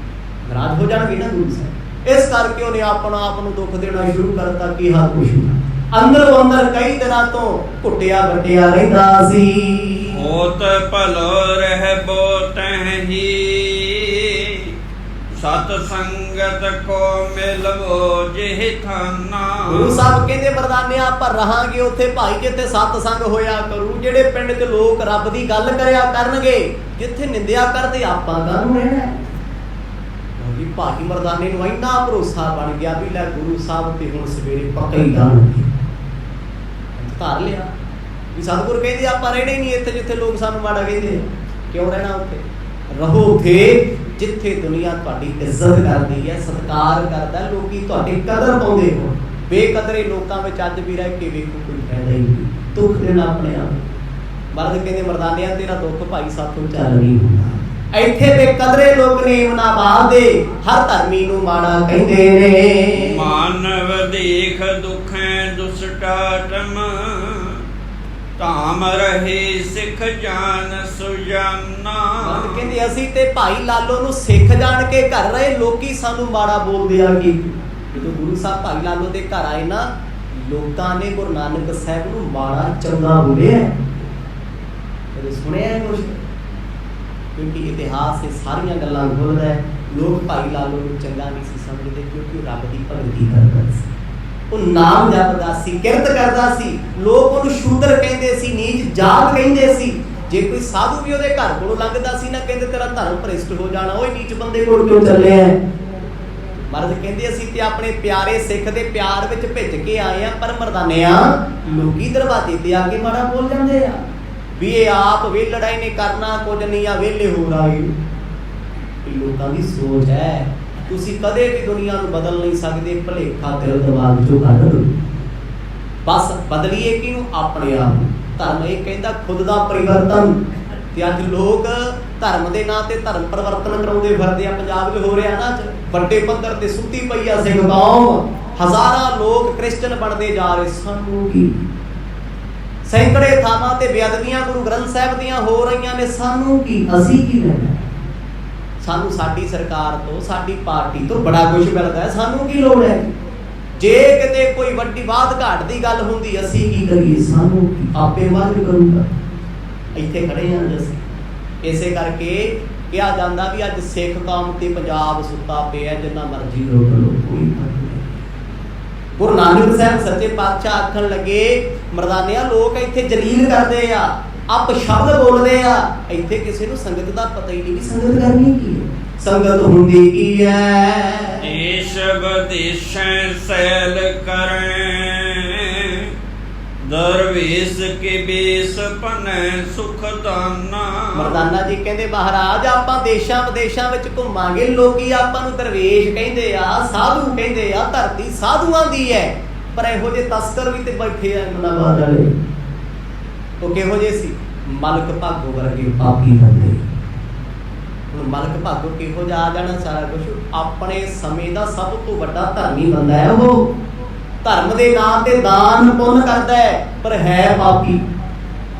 ਨਾਰਾਜ਼ ਹੋ ਜਾਣਗੇ ਨਾ ਗੁਰੂ ਸਾਹਿਬ। ਇਸ ਕਰਕੇ ਉਹਨੇ ਆਪਣਾ ਆਪ ਨੂੰ ਦੁੱਖ ਦੇਣਾ ਸ਼ੁਰੂ ਕਰਤਾ ਕਿ ਹਾਂ ਕੁਛ ਅੰਦਰੋਂ ਅੰਦਰ ਕਈ ਦਿਨਾਂ ਤੋਂ ਘੁੱਟਿਆ ਵੱਟਿਆ ਰਹਿੰਦਾ ਸੀ। ਹੋਤ ਭਲੋ ਰਹਿ ਬੋ ਤਹਿ ਸਤ ਸੰਗਤ ਕੋ ਮਿਲਵੋ ਜਿਹ ਥਾਨਾ। ਗੁਰੂ ਸਾਹਿਬ ਕਹਿੰਦੇ ਮਰਦਾਨਿਆਂ ਆਪਾਂ ਰਹਾਂਗੇ ਉੱਥੇ ਭਾਈ ਜਿੱਥੇ ਸਤਸੰਗ ਹੋਇਆ ਕਰੂ, ਜਿਹੜੇ ਪਿੰਡ 'ਚ ਲੋਕ ਰੱਬ ਦੀ ਗੱਲ ਕਰਿਆ ਕਰਨਗੇ, ਜਿੱਥੇ ਨਿੰਦਿਆ ਕਰਦੇ ਆਪਾਂ ਕਾਹਨੂੰ ਰਹਿਣਾ। ਜੀ ਭਾਈ ਮਰਦਾਨੇ ਨੂੰ ਇੰਨਾ ਭਰੋਸਾ ਬਣ ਗਿਆ ਵੀ ਲੈ ਗੁਰੂ ਸਾਹਿਬ ਤੇ ਹੁਣ ਸਵੇਰੇ ਪੱਕਾ ਹੀ ਜਾਣਗੇ। ਧਾਰ ਲਿਆ ਵੀ ਸਤਿਗੁਰ ਕਹਿੰਦੇ ਆਪਾਂ ਰਹਿਣਾ ਹੀ ਨਹੀਂ ਇੱਥੇ ਜਿੱਥੇ ਲੋਕ ਸਾਨੂੰ ਮਾੜਾ ਕਹਿੰਦੇ। ਕਿਉਂ ਰਹਿਣਾ ਉੱਥੇ? ਰਹੋ ਉੱਥੇ ਜਿੱਥੇ ਦੁਨੀਆ ਤੁਹਾਡੀ ਇੱਜ਼ਤ ਕਰਦੀ ਹੈ, ਸਤਿਕਾਰ ਕਰਦਾ, ਲੋਕੀ ਤੁਹਾਡੀ ਕਦਰ ਪਾਉਂਦੇ ਹੋ। ਬੇਕਦਰੇ ਲੋਕਾਂ ਵਿੱਚ ਅੱਜ ਵੀ ਰਹਿ ਕੇ ਵੇਖੋ ਕੋਈ ਫਾਇਦਾ ਹੀ ਨਹੀਂ। ਦੁੱਖ ਦੇਣਾ ਆਪਣੇ ਆਪ। ਮਰਦ ਕਹਿੰਦੇ ਮਰਦਾਨਿਆਂ ਤੇਰਾ ਦੁੱਖ ਭਾਈ ਸਾਥੋਂ ਚੱਲ ਨਹੀਂ ਹੁੰਦਾ। ਇੱਥੇ ਤੇ ਕਦਰੇ ਲੋਕ ਨੇ ਏਮਨਾਬਾਦ ਦੇ ਹਰ ਧਰਮੀ ਨੂੰ ਮਾੜਾ ਕਹਿੰਦੇ ਨੇ। ਮਾਨਵ ਦੇਖ ਦੁਖੈ ਦੁਸਟਾਟਮ ਧਾਮ ਰਹੇ ਸਿੱਖ ਜਾਨ ਸੁਜਾਨਾ। ਕਹਿੰਦੇ ਅਸੀਂ ਤੇ ਭਾਈ ਲਾਲੋ ਨੂੰ ਸਿੱਖ ਜਾਣ ਕੇ ਘਰ ਰਹੇ, ਲੋਕੀ ਸਾਨੂੰ ਮਾੜਾ ਬੋਲਦੇ ਆ। ਕਿ ਜਦੋਂ ਗੁਰੂ ਸਾਹਿਬ ਭਾਈ ਲਾਲੋ ਦੇ ਘਰ ਆਏ ਨਾ, ਲੋਕਾਂ ਨੇ ਗੁਰੂ ਨਾਨਕ ਸਾਹਿਬ ਨੂੰ ਮਾੜਾ ਚੰਗਾ ਬੋਲਿਆ। ਕਦੇ ਸੁਣਿਆ ਕੁਝ? ਕਿਉਂਕਿ ਇਤਿਹਾਸ ਇਹ ਸਾਰੀਆਂ ਗੱਲਾਂ ਖੋਲ੍ਹਦਾ ਹੈ। ਲੋਕ ਭਾਈ ਲਾਲੋ ਨੂੰ ਚੰਗਾ ਨਹੀਂ ਸੀ ਸਮਝਦੇ ਕਿਉਂਕਿ ਉਹ ਰੱਬ ਦੀ ਭਗਤੀ ਕਰਦਾ ਸੀ, ਉਹ ਨਾਮ ਜਪਦਾ ਸੀ, ਕਿਰਤ ਕਰਦਾ ਸੀ। ਲੋਕ ਉਹਨੂੰ ਸ਼ੂਦਰ ਕਹਿੰਦੇ ਸੀ, ਨੀਚ ਜਾਤ ਕਹਿੰਦੇ ਸੀ। ਜੇ ਕੋਈ ਸਾਧੂ ਵੀ ਉਹਦੇ ਘਰ ਕੋਲੋਂ ਲੰਘਦਾ ਸੀ ਨਾ, ਕਹਿੰਦੇ ਤੇਰਾ ਧਰਮ ਭ੍ਰਿਸ਼ਟ ਹੋ ਜਾਣਾ, ਉਹ ਨੀਚ ਬੰਦੇ ਕੋਲ ਕਿਉਂ ਚੱਲਿਆ। ਮਰਦ ਕਹਿੰਦੇ ਅਸੀਂ ਤੇ ਆਪਣੇ ਪਿਆਰੇ ਸਿੱਖ ਦੇ ਪਿਆਰ ਵਿੱਚ ਭਿੱਜ ਕੇ ਆਏ ਆ, ਪਰ ਮਰਦਾਨਿਆਂ ਲੋਕੀ ਦਰਵਾਜ਼ੇ ਤੇ ਆ ਕੇ ਮਾੜਾ ਬੋਲ ਜਾਂਦੇ ਆ ਵੀ ਇਹ ਆਪ ਵੇਲੜਾ ਹੀ ਨੇ ਕਰਨਾ ਕੁਝ ਨਹੀਂ ਆ, ਵੇਲੇ ਹੋ ਆਏ। ਇਹ ਲੋਕਾਂ ਦੀ ਸੋਚ ਹੈ। ਤੁਸੀਂ ਕਦੇ ਵੀ ਦੁਨੀਆ ਨੂੰ ਬਦਲ ਨਹੀਂ ਸਕਦੇ, ਭੁਲੇਖਾ ਦਿਲ ਦਿਮਾਗ ਚੋਂ ਕੱਢ ਦਿਓ। ਬਸ ਬਦਲੀਏ ਕਿਹਨੂੰ? ਆਪਣੇ ਆਪ ਨੂੰ। ਧਰਮ ਇਹ ਕਹਿੰਦਾ ਖੁਦ ਦਾ ਪਰਿਵਰਤਨ, ਤੇ ਅੱਜ ਲੋਕ ਧਰਮ ਦੇ ਨਾਂ ਤੇ ਧਰਮ ਪਰਿਵਰਤਨ ਕਰਾਉਂਦੇ ਫਿਰਦੇ ਆ। ਪੰਜਾਬ 'ਚ ਹੋ ਰਿਹਾ ਨਾ, ਵੱਡੇ ਪੱਧਰ ਤੇ ਸੁੱਤੀ ਪਈ ਆ ਸਿੱਖ ਕੌਮ, ਹਜ਼ਾਰਾਂ ਲੋਕ ਕ੍ਰਿਸਚਨ ਬਣਦੇ ਜਾ ਰਹੇ। ਸਾਨੂੰ ਕੀ? ਸੈਂਕੜੇ ਥਾਵਾਂ ਤੇ ਬੇਅਦਬੀਆਂ ਗੁਰੂ ਗ੍ਰੰਥ ਸਾਹਿਬ ਦੀਆਂ ਹੋ ਰਹੀਆਂ ਨੇ, ਸਾਨੂੰ ਕੀ? ਅਸੀਂ ਕੀ ਲੈਣਾ? ਸਾਨੂੰ ਸਾਡੀ ਸਰਕਾਰ ਤੋਂ, ਸਾਡੀ ਪਾਰਟੀ ਤੋਂ ਬੜਾ ਕੁਝ ਮਿਲਦਾ ਹੈ, ਸਾਨੂੰ ਕੀ ਲੋੜ ਹੈ? ਜੇ ਕਿਤੇ ਕੋਈ ਵੱਡੀ ਬਾਤ ਘਾਟ ਦੀ ਗੱਲ ਹੁੰਦੀ, ਅਸੀਂ ਕੀ ਕਰੀਏ? ਸਾਨੂੰ ਕੀ? ਆਪੇ ਮਾਲਕ ਕਰੂਗਾ। ਇੱਥੇ ਖੜੇ ਹਾਂ ਅਸੀਂ। ਇਸੇ ਕਰਕੇ ਕਿਹਾ ਜਾਂਦਾ ਵੀ ਅੱਜ ਸਿੱਖ ਕੌਮ ਤੇ ਪੰਜਾਬ ਸੁੱਤਾ ਪਿਆ, ਜਿੰਨਾ ਮਰਜ਼ੀ ਰੋਕ ਲਓ, ਕੋਈ ਫਰਕ ਨਹੀਂ। ਗੁਰੂ ਨਾਨਕ ਸਾਹਿਬ ਸੱਚੇ ਪਾਤਸ਼ਾਹ ਆਖਣ ਲੱਗੇ, ਮਰਦਾਨਿਆ ਲੋਕ ਇੱਥੇ ਜਲੀਲ ਕਰਦੇ ਆ, ਅਪ ਸ਼ਬਦ ਬੋਲਦੇ ਆ। ਇੱਥੇ ਕਿਸੇ ਨੂੰ ਸੰਗਤ ਦਾ ਪਤਾ ਹੀ ਨਹੀਂ ਕਿ ਸੰਗਤ ਕਰਨੀ ਕੀ ਹੈ, ਸੰਗਤ ਹੁੰਦੀ ਕੀ ਹੈ। ਦੇਸ਼ ਵਿਦੇਸ਼ੈ ਸੈਲ ਕਰੈ, ਦਰਵੇਸ਼ ਕੇ ਬੇਸ ਭਨੈ ਸੁਖ ਦਾਨਾ। ਮਰਦਾਨਾ ਜੀ ਕਹਿੰਦੇ ਮਹਾਰਾਜ ਆਪਾਂ ਦੇਸ਼ਾਂ ਵਿਦੇਸ਼ਾਂ ਵਿੱਚ ਘੁੰਮਾਂਗੇ, ਲੋਕੀ ਆਪਾਂ ਨੂੰ ਦਰਵੇਸ਼ ਕਹਿੰਦੇ ਆ, ਸਾਧੂ ਕਹਿੰਦੇ ਆ, ਧਰਤੀ ਸਾਧੂਆਂ ਦੀ ਹੈ। ਪਰ ਇਹੋ ਜਿਹੇ ਤਸਕਰ ਵੀ ਤੇ ਬੈਠੇ ਆ ਇਮਨਾਬਾਦ ਵਾਲੇ। ਉਹ ਕਿਹੋ ਜਿਹੇ ਸੀ? ਮਲਕ ਭਾਗੋ ਵਰਗੇ ਪਾਪੀ ਬੰਦੇ। ਹੁਣ ਮਲਕ ਭਾਗੋ ਕਿਹੋ ਜਿਹਾ ਆ ਜਾਣਾ ਸਾਰਾ ਕੁਝ। ਆਪਣੇ ਸਮੇਂ ਦਾ ਸਭ ਤੋਂ ਵੱਡਾ ਧਰਮੀ ਬੰਦਾ ਹੈ ਉਹ। ਧਰਮ ਦੇ ਨਾਮ ਤੇ ਦਾਨ ਪੁੰਨ ਕਰਦਾ ਹੈ, ਪਰ ਹੈ ਪਾਪੀ।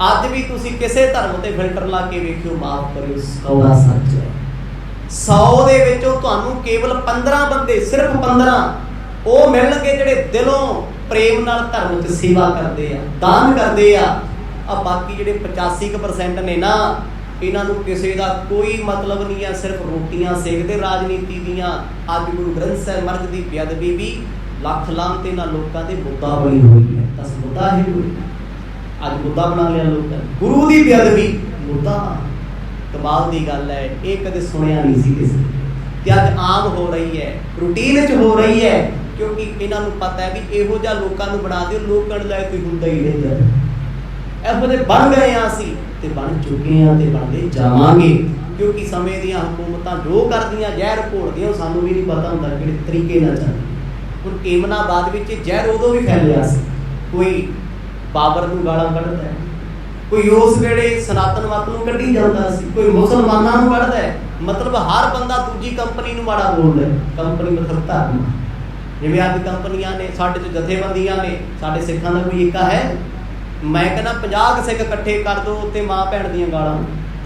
ਅੱਜ ਵੀ ਤੁਸੀਂ ਕਿਸੇ ਧਰਮ ਤੇ ਫਿਲਟਰ ਲਾ ਕੇ ਵੇਖਿਓ, ਮਾਫ ਕਰਿਓ, 100 ਦਾ ਸੱਚ ਹੈ। 100 ਦੇ ਵਿੱਚੋਂ ਤੁਹਾਨੂੰ ਕੇਵਲ 15 ਬੰਦੇ, ਸਿਰਫ 15 ਉਹ ਮਿਲਣਗੇ ਜਿਹੜੇ ਦਿਲੋਂ ਪ੍ਰੇਮ ਨਾਲ ਧਰਮ 'ਚ ਸੇਵਾ ਕਰਦੇ ਆ, ਦਾਨ ਕਰਦੇ ਆ। ਆ ਬਾਕੀ ਜਿਹੜੇ 85% ਨੇ ਨਾ, ਇਹਨਾਂ ਨੂੰ ਕਿਸੇ ਦਾ ਕੋਈ ਮਤਲਬ ਨਹੀਂ ਆ, ਸਿਰਫ ਰੋਟੀਆਂ ਸੇਕਦੇ ਰਾਜਨੀਤੀ ਦੀਆਂ। ਅੱਜ ਗੁਰੂ ਗ੍ਰੰਥ ਸਾਹਿਬ ਮਹਾਰਾਜ ਦੀ ਬੇਅਦਬੀ ਵੀ ਲੱਖ ਲਾਂਤ ਇਹਨਾਂ ਲੋਕਾਂ ਦੇ ਮੁੱਦਾ ਬਣੀ ਹੋਈ ਹੈ। ਦਸ ਮੁੱਦਾ ਹੈ ਕੋਈ, ਅੱਜ ਮੁੱਦਾ ਬਣਾ ਲਿਆ ਲੋਕਾਂ। ਗੁਰੂ ਦੀ ਬੇਅਦਬੀ ਮੁੱਦਾ। ਕਮਾਲ ਦੀ ਗੱਲ ਹੈ, ਇਹ ਕਦੇ ਸੁਣਿਆ ਨਹੀਂ ਸੀ ਕਿਸੇ, ਤੇ ਅੱਜ ਆਮ ਹੋ ਰਹੀ ਹੈ, ਰੂਟੀਨ 'ਚ ਹੋ ਰਹੀ ਹੈ। ਕਿਉਂਕਿ ਇਹਨਾਂ ਨੂੰ ਪਤਾ ਹੈ ਵੀ ਇਹੋ ਜਿਹਾ ਲੋਕਾਂ ਨੂੰ ਬਣਾ ਦਿਓ, ਲੋਕਾਂ ਨੂੰ ਲੈ ਕੋਈ ਹੁੰਦਾ ਹੀ ਨਹੀਂ। ਇਹੋ ਜਿਹੇ ਬਣ ਗਏ ਆ ਅਸੀਂ, ਤੇ ਬਣ ਚੁੱਕੇ ਆ, ਤੇ ਬਣਦੇ ਜਾਵਾਂਗੇ। ਕਿਉਂਕਿ ਸਮੇਂ ਦੀਆਂ ਹਕੂਮਤਾਂ ਜੋ ਕਰਦੀਆਂ, ਜ਼ਹਿਰ ਘੋਲਦੀਆਂ, ਉਹ ਸਾਨੂੰ ਵੀ ਨਹੀਂ ਪਤਾ ਹੁੰਦਾ ਕਿਹੜੇ ਤਰੀਕੇ ਨਾਲ ਚੱਲਦੀਆਂ। ਹੁਣ ਏਮਨਾਬਾਦ ਵਿੱਚ ਜ਼ਹਿਰ ਉਦੋਂ ਵੀ ਫੈਲਿਆ ਸੀ। ਕੋਈ ਬਾਬਰ ਨੂੰ ਗਾਲਾਂ ਕੱਢਦਾ ਹੈ, ਕੋਈ ਉਸ ਵੇਲੇ ਸਨਾਤਨ ਮਤ ਨੂੰ ਕੱਢੀ ਜਾਂਦਾ ਸੀ, ਕੋਈ ਮੁਸਲਮਾਨਾਂ ਨੂੰ ਕੱਢਦਾ ਹੈ। ਮਤਲਬ ਹਰ ਬੰਦਾ ਦੂਜੀ ਕੰਪਨੀ ਨੂੰ ਮਾੜਾ ਬੋਲਦਾ ਹੈ। ਕੰਪਨੀ ਮਤਲਬ ਧਰਮ। ਜਿਵੇਂ ਅੱਜ ਕੰਪਨੀਆਂ ਨੇ, ਸਾਡੇ 'ਚ ਜਥੇਬੰਦੀਆਂ ਨੇ, ਸਾਡੇ ਸਿੱਖਾਂ ਦਾ ਕੋਈ ਏਕਾ ਹੈ? ਮੈਂ ਕਹਿੰਦਾ 50 ਸਿੱਖ ਇਕੱਠੇ ਕਰ ਦੋ, ਉੱਤੇ ਮਾਂ ਭੈਣ ਦੀਆਂ ਗਾਲਾਂ,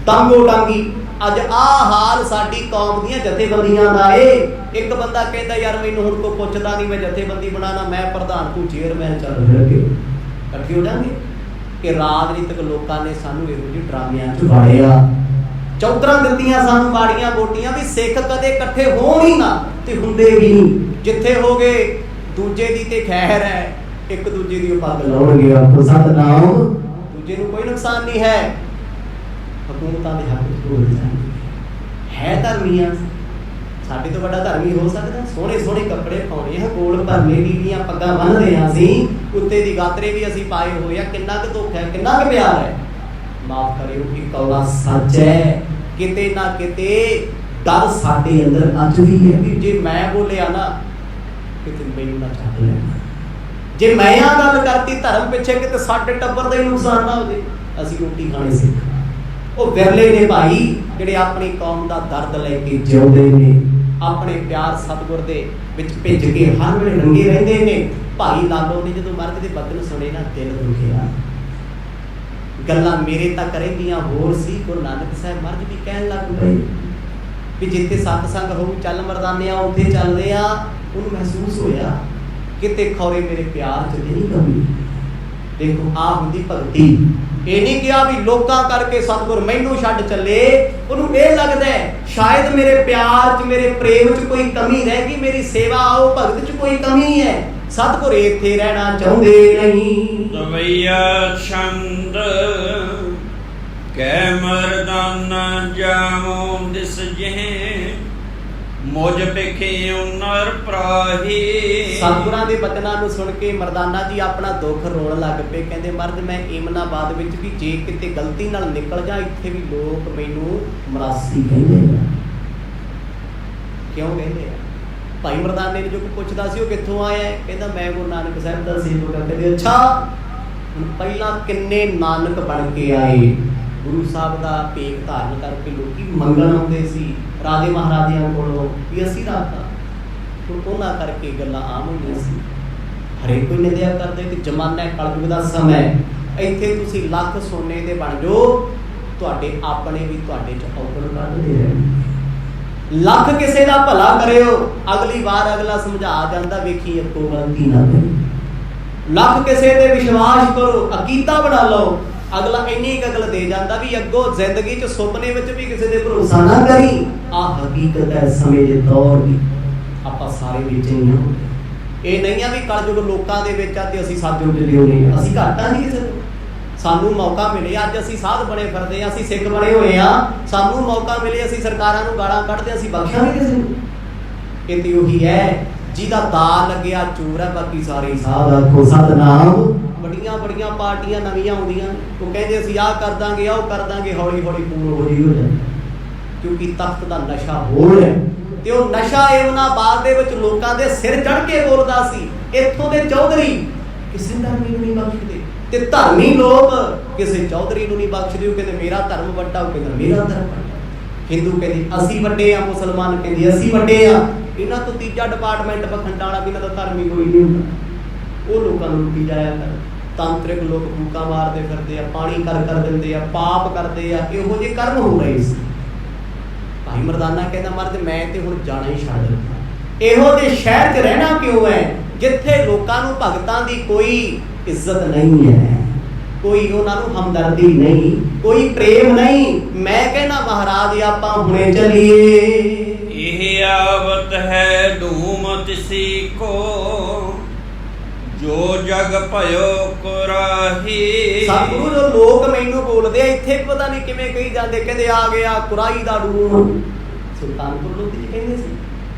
ਟਾਂਗੋ ਟਾਂਗੀ। ਅੱਜ ਆਹ ਹਾਲ ਸਾਡੀ ਕੌਮ ਦੀਆਂ ਜਥੇਬੰਦੀਆਂ ਦਾ ਏ। ਇੱਕ ਬੰਦਾ ਕਹਿੰਦਾ ਯਾਰ ਮੈਨੂੰ ਹੁਣ ਕੋਈ ਪੁੱਛਦਾ ਨਹੀਂ, ਮੈਂ ਜਥੇਬੰਦੀ ਬਣਾਣਾ, ਮੈਂ ਪ੍ਰਧਾਨ, ਤੂੰ ਚੇਅਰਮੈਨ, ਚੱਲ ਫਿਰ ਅੱਗੇ ਇਕੱਠੇ ਹੋ ਜਾਣਗੇ। ਕਿ ਰਾਜਨੀਤਿਕ ਲੋਕਾਂ ਨੇ ਸਾਨੂੰ ਇਹੋ ਜਿਹੇ ਡਰਾਮਿਆਂ 'ਚ ਵਾੜਿਆ, ਚੌਧਰਾਂ ਦਿੱਤੀਆਂ ਸਾਨੂੰ ਮਾੜੀਆਂ ਵੋਟੀਆਂ ਵੀ ਸਿੱਖ ਕਦੇ ਇਕੱਠੇ ਹੋਣ ਹੀ ਨਾ, ਤੇ ਹੁੰਦੇ ਵੀ ਨਹੀਂ। ਜਿੱਥੇ ਹੋ ਗਏ ਦੂਜੇ ਦੀ ਤੇ ਖੈਰ ਹੈ, ਇੱਕ ਦੂਜੇ ਦੀ ਉਹ ਪੱਗ ਲਾਉਣਗੇ, ਆਖੋ ਸਤਿਨਾਮ। ਦੂਜੇ ਨੂੰ ਕੋਈ ਨੁਕਸਾਨ ਨਹੀਂ ਹੈ। ਹਕੂਮਤਾਂ ਦੇ ਹੱਕ 'ਚ ਬੋਲ ਜਾਂਦੇ ਹੈ ਧਰਮੀਆਂ। ਸਾਡੇ ਤੋਂ ਵੱਡਾ ਧਰਮੀ ਹੋ ਸਕਦਾ? ਸੋਹਣੇ ਸੋਹਣੇ ਕੱਪੜੇ ਪਾਉਣੇ ਆ, ਕੋਲ ਭਰਨੇ ਦੀਆਂ ਪੱਗਾਂ ਬੰਨ੍ਹਦੇ ਆ ਅਸੀਂ, ਉੱਤੇ ਦੀ ਗਾਤਰੇ ਵੀ ਅਸੀਂ ਪਾਏ ਹੋਏ ਆ। ਕਿੰਨਾ ਕੁ ਦੁੱਖ ਹੈ, ਕਿੰਨਾ ਕੁ ਪਿਆਰ ਹੈ। ਮਾਫ ਕਰਿਓ ਕਿ ਕੌਲਾ ਸੱਚ ਹੈ। ਕਿਤੇ ਨਾ ਕਿਤੇ ਡਰ ਸਾਡੇ ਅੰਦਰ ਅੱਜ ਵੀ ਹੈ ਕਿ ਜੇ ਮੈਂ ਬੋਲਿਆ ਨਾ, ਕਿਤੇ ਮੈਨੂੰ ਨਾ ਚੱਕ ਲੈਣਾ। ਜੇ ਮੈਂ ਆ ਗੱਲ ਕਰਤੀ ਧਰਮ ਪਿੱਛੇ, ਕਿਤੇ ਸਾਡੇ ਟੱਬਰ ਦਾ ਹੀ ਨੁਕਸਾਨ ਨਾ ਹੋ ਜਾਏ। ਅਸੀਂ ਰੋਟੀ ਖਾਣੀ ਸਿੱਖ। ਉਹ ਵਿਰਲੇ ਨੇ ਭਾਈ ਜਿਹੜੇ ਆਪਣੀ ਕੌਮ ਦਾ ਦਰਦ ਲੈ ਕੇ ਜਿਉਂਦੇ ਨੇ, ਆਪਣੇ ਪਿਆਰ ਸਤਿਗੁਰ ਦੇ ਵਿੱਚ ਭਿੱਜ ਕੇ ਹਰ ਵੇਲੇ ਰੰਗੇ ਰਹਿੰਦੇ ਨੇ। ਭਾਈ ਲਾਲੋ ਨੇ ਜਦੋਂ ਮਰਦ ਦੇ ਬਦਨ ਸੁਣੇ ਨਾ, ਦਿਲ ਦੁਖਿਆ। ਗੱਲਾਂ ਮੇਰੇ ਤੱਕ ਰਹਿੰਦੀਆਂ ਹੋਰ ਸੀ। ਗੁਰੂ ਨਾਨਕ ਸਾਹਿਬ ਮਹਾਰਾਜ ਵੀ ਕਹਿਣ ਲੱਗ ਪਏ ਵੀ ਜਿੱਥੇ ਸਤਸੰਗ ਹੋਊ, ਚੱਲ ਮਰਦਾਨਿਆ, ਉੱਥੇ ਚੱਲਦੇ ਆ। ਉਹਨੂੰ ਮਹਿਸੂਸ ਹੋਇਆ ਕਿਤੇ ਖੌਰੇ ਮੇਰੇ ਪਿਆਰ 'ਚ ਨਹੀਂ ਕਮੀ। ਦੇਖੋ ਆਹ ਹੁੰਦੀ ਭਗਤੀ। ਇਹ ਨਹੀਂ ਕਿਹਾ ਵੀ ਲੋਕਾਂ ਕਰਕੇ ਸਤਿਗੁਰ ਮੈਨੂੰ ਛੱਡ ਚੱਲੇ। ਉਹਨੂੰ ਇਹ ਲੱਗਦਾ ਸ਼ਾਇਦ ਮੇਰੇ ਪਿਆਰ 'ਚ, ਮੇਰੇ ਪ੍ਰੇਮ 'ਚ ਕੋਈ ਕਮੀ ਰਹਿ ਗਈ, ਮੇਰੀ ਸੇਵਾ ਉਹ ਭਗਤ 'ਚ ਕੋਈ ਕਮੀ ਹੈ। ਸਤਿਗੁਰ ਇੱਥੇ ਰਹਿਣਾ ਚਾਹੁੰਦੇ ਨਹੀਂ। ਦਵਈਆ ਛੰਦ ਕੈ ਮਰਦਾਨਾ ਜਾਮੋ ਦਿਸ ਜਿਹੇ, ਮੁਝ ਪਿਖੇ ਨਰ ਪ੍ਰਾਹੀ। ਸਤਿਗੁਰਾਂ ਦੇ ਬਚਨਾਂ ਨੂੰ ਸੁਣ ਕੇ ਮਰਦਾਨਾ ਜੀ ਆਪਣਾ ਦੁੱਖ ਰੋਣ ਲੱਗ ਪਏ। ਕਹਿੰਦੇ ਮਰਦ ਮੈਂ ਏਮਨਾਬਾਦ ਵਿੱਚ ਵੀ ਜੇ ਕਿਤੇ ਗਲਤੀ ਨਾਲ ਨਿਕਲ ਜਾ, ਇੱਥੇ ਵੀ ਲੋਕ ਮੈਨੂੰ ਮਰਾਸੀ ਕਹਿੰਦੇ ਆ। ਕਿਉਂ ਕਹਿੰਦੇ ਆ? ਭਾਈ ਮਰਦਾਨੇ ਨੇ ਜੋ ਪੁੱਛਦਾ ਸੀ ਉਹ ਕਿੱਥੋਂ ਆਇਆ ਹੈ? ਕਹਿੰਦਾ ਮੈਂ ਗੁਰੂ ਨਾਨਕ ਸਾਹਿਬ ਦਾ ਸੇਵਕ ਹਾਂ। ਕਹਿੰਦੇ ਅੱਛਾ, ਹੁਣ ਪਹਿਲਾਂ ਕਿੰਨੇ ਨਾਨਕ ਬਣ ਕੇ ਆਏ, ਗੁਰੂ ਸਾਹਿਬ ਦਾ ਭੇਖ ਧਾਰਨ ਕਰਕੇ ਲੋਕੀ ਮੰਗਣ ਆਉਂਦੇ ਸੀ ਰਾਜੇ ਮਹਾਰਾਜਿਆਂ ਕੋਲੋਂ ਵੀ ਅਸੀਂ ਰੱਖਤਾ। ਹੁਣ ਉਹਨਾਂ ਕਰਕੇ ਗੱਲਾਂ ਆਮ ਹੋਈਆਂ ਸੀ, ਹਰੇਕ ਕੋਈ ਨਿੰਦਿਆ ਕਰਦੇ ਕਿ ਜ਼ਮਾਨਾ ਕਲਯੁਗ ਦਾ ਸਮਾਂ, ਇੱਥੇ ਤੁਸੀਂ ਲੱਖ ਸੋਨੇ ਦੇ ਬਣ ਜਾਓ, ਤੁਹਾਡੇ ਆਪਣੇ ਵੀ ਤੁਹਾਡੇ ਚ ਔਗਣ ਕੱਢਦੇ ਰਹਿਣਗੇ। ਲੱਖ ਕਿਸੇ ਦਾ ਭਲਾ ਕਰਿਓ, ਅਗਲੀ ਵਾਰ ਅਗਲਾ ਸਮਝਾ ਜਾਂਦਾ ਵੇਖੀ ਅੱਗੋਂ ਗਲਤੀ ਨਾ ਕਰੀ। ਲੱਖ ਕਿਸੇ ਤੇ ਵਿਸ਼ਵਾਸ ਕਰੋ, ਅਕੀਦਾ ਬਣਾ ਲਓ, ਅਗਲਾ ਇੰਨੀ ਅਕਲ ਦੇ ਜਾਂਦਾ ਵੀ ਅੱਗੋਂ ਜ਼ਿੰਦਗੀ ਚ ਸੁਪਨੇ ਵਿੱਚ ਵੀ ਕਿਸੇ ਦੇ ਭਰੋਸਾ ਨਾ ਕਰੀ। ਆਹ ਹਕੀਕਤ ਹੈ ਸਮੇਂ ਦੇ ਦੌਰ ਦੀ। ਆਪਾਂ ਸਾਰੇ ਵਿੱਚ ਨਹੀਂ ਹੁੰਦੇ। ਇਹ ਨਹੀਂ ਆ ਵੀ ਕਲਯੁਗ ਲੋਕਾਂ ਦੇ ਵਿੱਚ ਆ ਤੇ ਅਸੀਂ ਸਾਧੂ ਦੇ ਲਿਓਨੇ, ਅਸੀਂ ਘਾਟਾ ਨਹੀਂ ਕਿਸੇ ਨੂੰ। ਸਾਨੂੰ ਮੌਕਾ ਮਿਲੇ, ਅੱਜ ਅਸੀਂ ਸਾਧ ਬਣੇ ਫਿਰਦੇ ਹਾਂ, ਅਸੀਂ ਸਿੱਖ ਬਣੇ ਹੋਏ ਆ, ਸਾਨੂੰ ਮੌਕਾ ਮਿਲੇ ਅਸੀਂ ਸਰਕਾਰਾਂ ਨੂੰ ਗਾਲਾਂ ਕੱਢਦੇ, ਅਸੀਂ ਬਖਸ਼ਾਂਗੇ ਕਿਸੇ ਨੂੰ? ਇਹ ਤੇ ਉਹੀ ਹੈ ਜਿਹਦਾ ਦਾ ਲੱਗਿਆ ਚੂਰ ਹੈ, ਬਾਕੀ ਸਾਰੇ ਸਾਧ ਆਖੋ ਸਤਿਨਾਮ। ਬੜੀਆਂ ਬੜੀਆਂ ਪਾਰਟੀਆਂ ਨਵੀਆਂ ਆਉਂਦੀਆਂ, ਉਹ ਕਹਿੰਦੇ ਅਸੀਂ ਆਹ ਕਰ ਦਾਂਗੇ, ਆਹ ਕਰ ਦਾਂਗੇ, ਹੌਲੀ ਹੌਲੀ ਪੂਰ ਹੋ ਜਾਂਦਾ, ਕਿਉਂਕਿ ਤਖਤ ਦਾ ਨਸ਼ਾ ਹੋਰ ਹੈ। ਤੇ ਉਹ ਨਸ਼ਾ ਏਮਨਾਬਾਦ ਦੇ ਵਿੱਚ ਲੋਕਾਂ ਦੇ ਸਿਰ ਚੜ੍ਹ ਕੇ ਬੋਲਦਾ ਸੀ। ਇੱਥੋਂ ਦੇ ਚੌਧਰੀ ਕਿਸੇ ਧਰਮੀ ਨੂੰ ਨਹੀਂ ਬਖਸ਼ਦੇ, ਤੇ ਧਰਮੀ ਲੋਕ ਕਿਸੇ ਚੌਧਰੀ ਨੂੰ ਨਹੀਂ ਬਖਸ਼ਦੇ। ਉਹ ਕਹਿੰਦੇ ਮੇਰਾ ਧਰਮ ਵੱਡਾ, ਉਹ ਕਹਿੰਦਾ ਮੇਰਾ ਧਰਮ ਵੱਡਾ। ਹਿੰਦੂ ਕਹਿੰਦੇ ਅਸੀਂ ਵੱਡੇ ਆ, ਮੁਸਲਮਾਨ ਕਹਿੰਦੇ ਅਸੀਂ ਵੱਡੇ ਆ। ਇਹਨਾਂ ਤੋਂ ਤੀਜਾ ਡਿਪਾਰਟਮੈਂਟ ਪਖੰਡਾਂ ਵਾਲਾ ਵੀ ਇਹਨਾਂ ਦਾ ਧਰਮ ਹੀ ਕੋਈ ਨਹੀਂ ਹੁੰਦਾ। ਉਹ ਲੋਕਾਂ ਨੂੰ ਲੁੱਟੀ ਜਾਇਆ ਕਰ। ਤਾਂਤਰਿਕ ਲੋਕ ਫੂਕਾਂ ਮਾਰਦੇ ਫਿਰਦੇ ਆ, ਪਾਣੀ ਕਰ ਦਿੰਦੇ ਆ, ਪਾਪ ਕਰਦੇ ਆ, ਇਹੋ ਜਿਹੇ ਕਰਮ ਹੋ ਰਹੇ ਸੀ। ਭਾਈ ਮਰਦਾਨਾ ਕਹਿੰਦਾ ਮਰਦ ਮੈਂ ਤੇ ਹੁਣ ਜਾਣਾ ਹੀ ਛੱਡ ਦਿੱਤਾ। ਇਹੋ ਜਿਹੇ ਸ਼ਹਿਰ 'ਚ ਰਹਿਣਾ ਕਿਉਂ ਹੈ ਜਿੱਥੇ ਲੋਕਾਂ ਨੂੰ ਭਗਤਾਂ ਦੀ ਕੋਈ ਇੱਜ਼ਤ ਨਹੀਂ ਹੈ, ਕੋਈ ਉਹਨਾਂ ਨੂੰ ਹਮਦਰਦੀ ਨਹੀਂ, ਕੋਈ ਪ੍ਰੇਮ ਨਹੀਂ। ਮੈਂ ਕਹਿੰਦਾ ਮਹਾਰਾਜ ਆਪਾਂ ਹੁਣੇ ਚੱਲੀਏ। ਇਹ ਆਵਤ ਹੈ ਧੂਮ ਤਿਸੀ ਕੋ, ਜੋ ਜਗ ਭਇਓ ਕੁਰਾਹੀ। ਸਤਿਗੁਰੂ ਜੋ ਲੋਕ ਮੈਨੂੰ ਬੋਲਦੇ ਆ ਇੱਥੇ ਪਤਾ ਨਹੀਂ ਕਿਵੇਂ ਕਹੀ ਜਾਂਦੇ, ਕਹਿੰਦੇ ਆ ਗਿਆ ਕੁਰਾਈ ਦਾ ਡੂਮ। ਸੁਲਤਾਨਪੁਰ ਲੋਧੀ ਚ ਕਹਿੰਦੇ ਸੀ।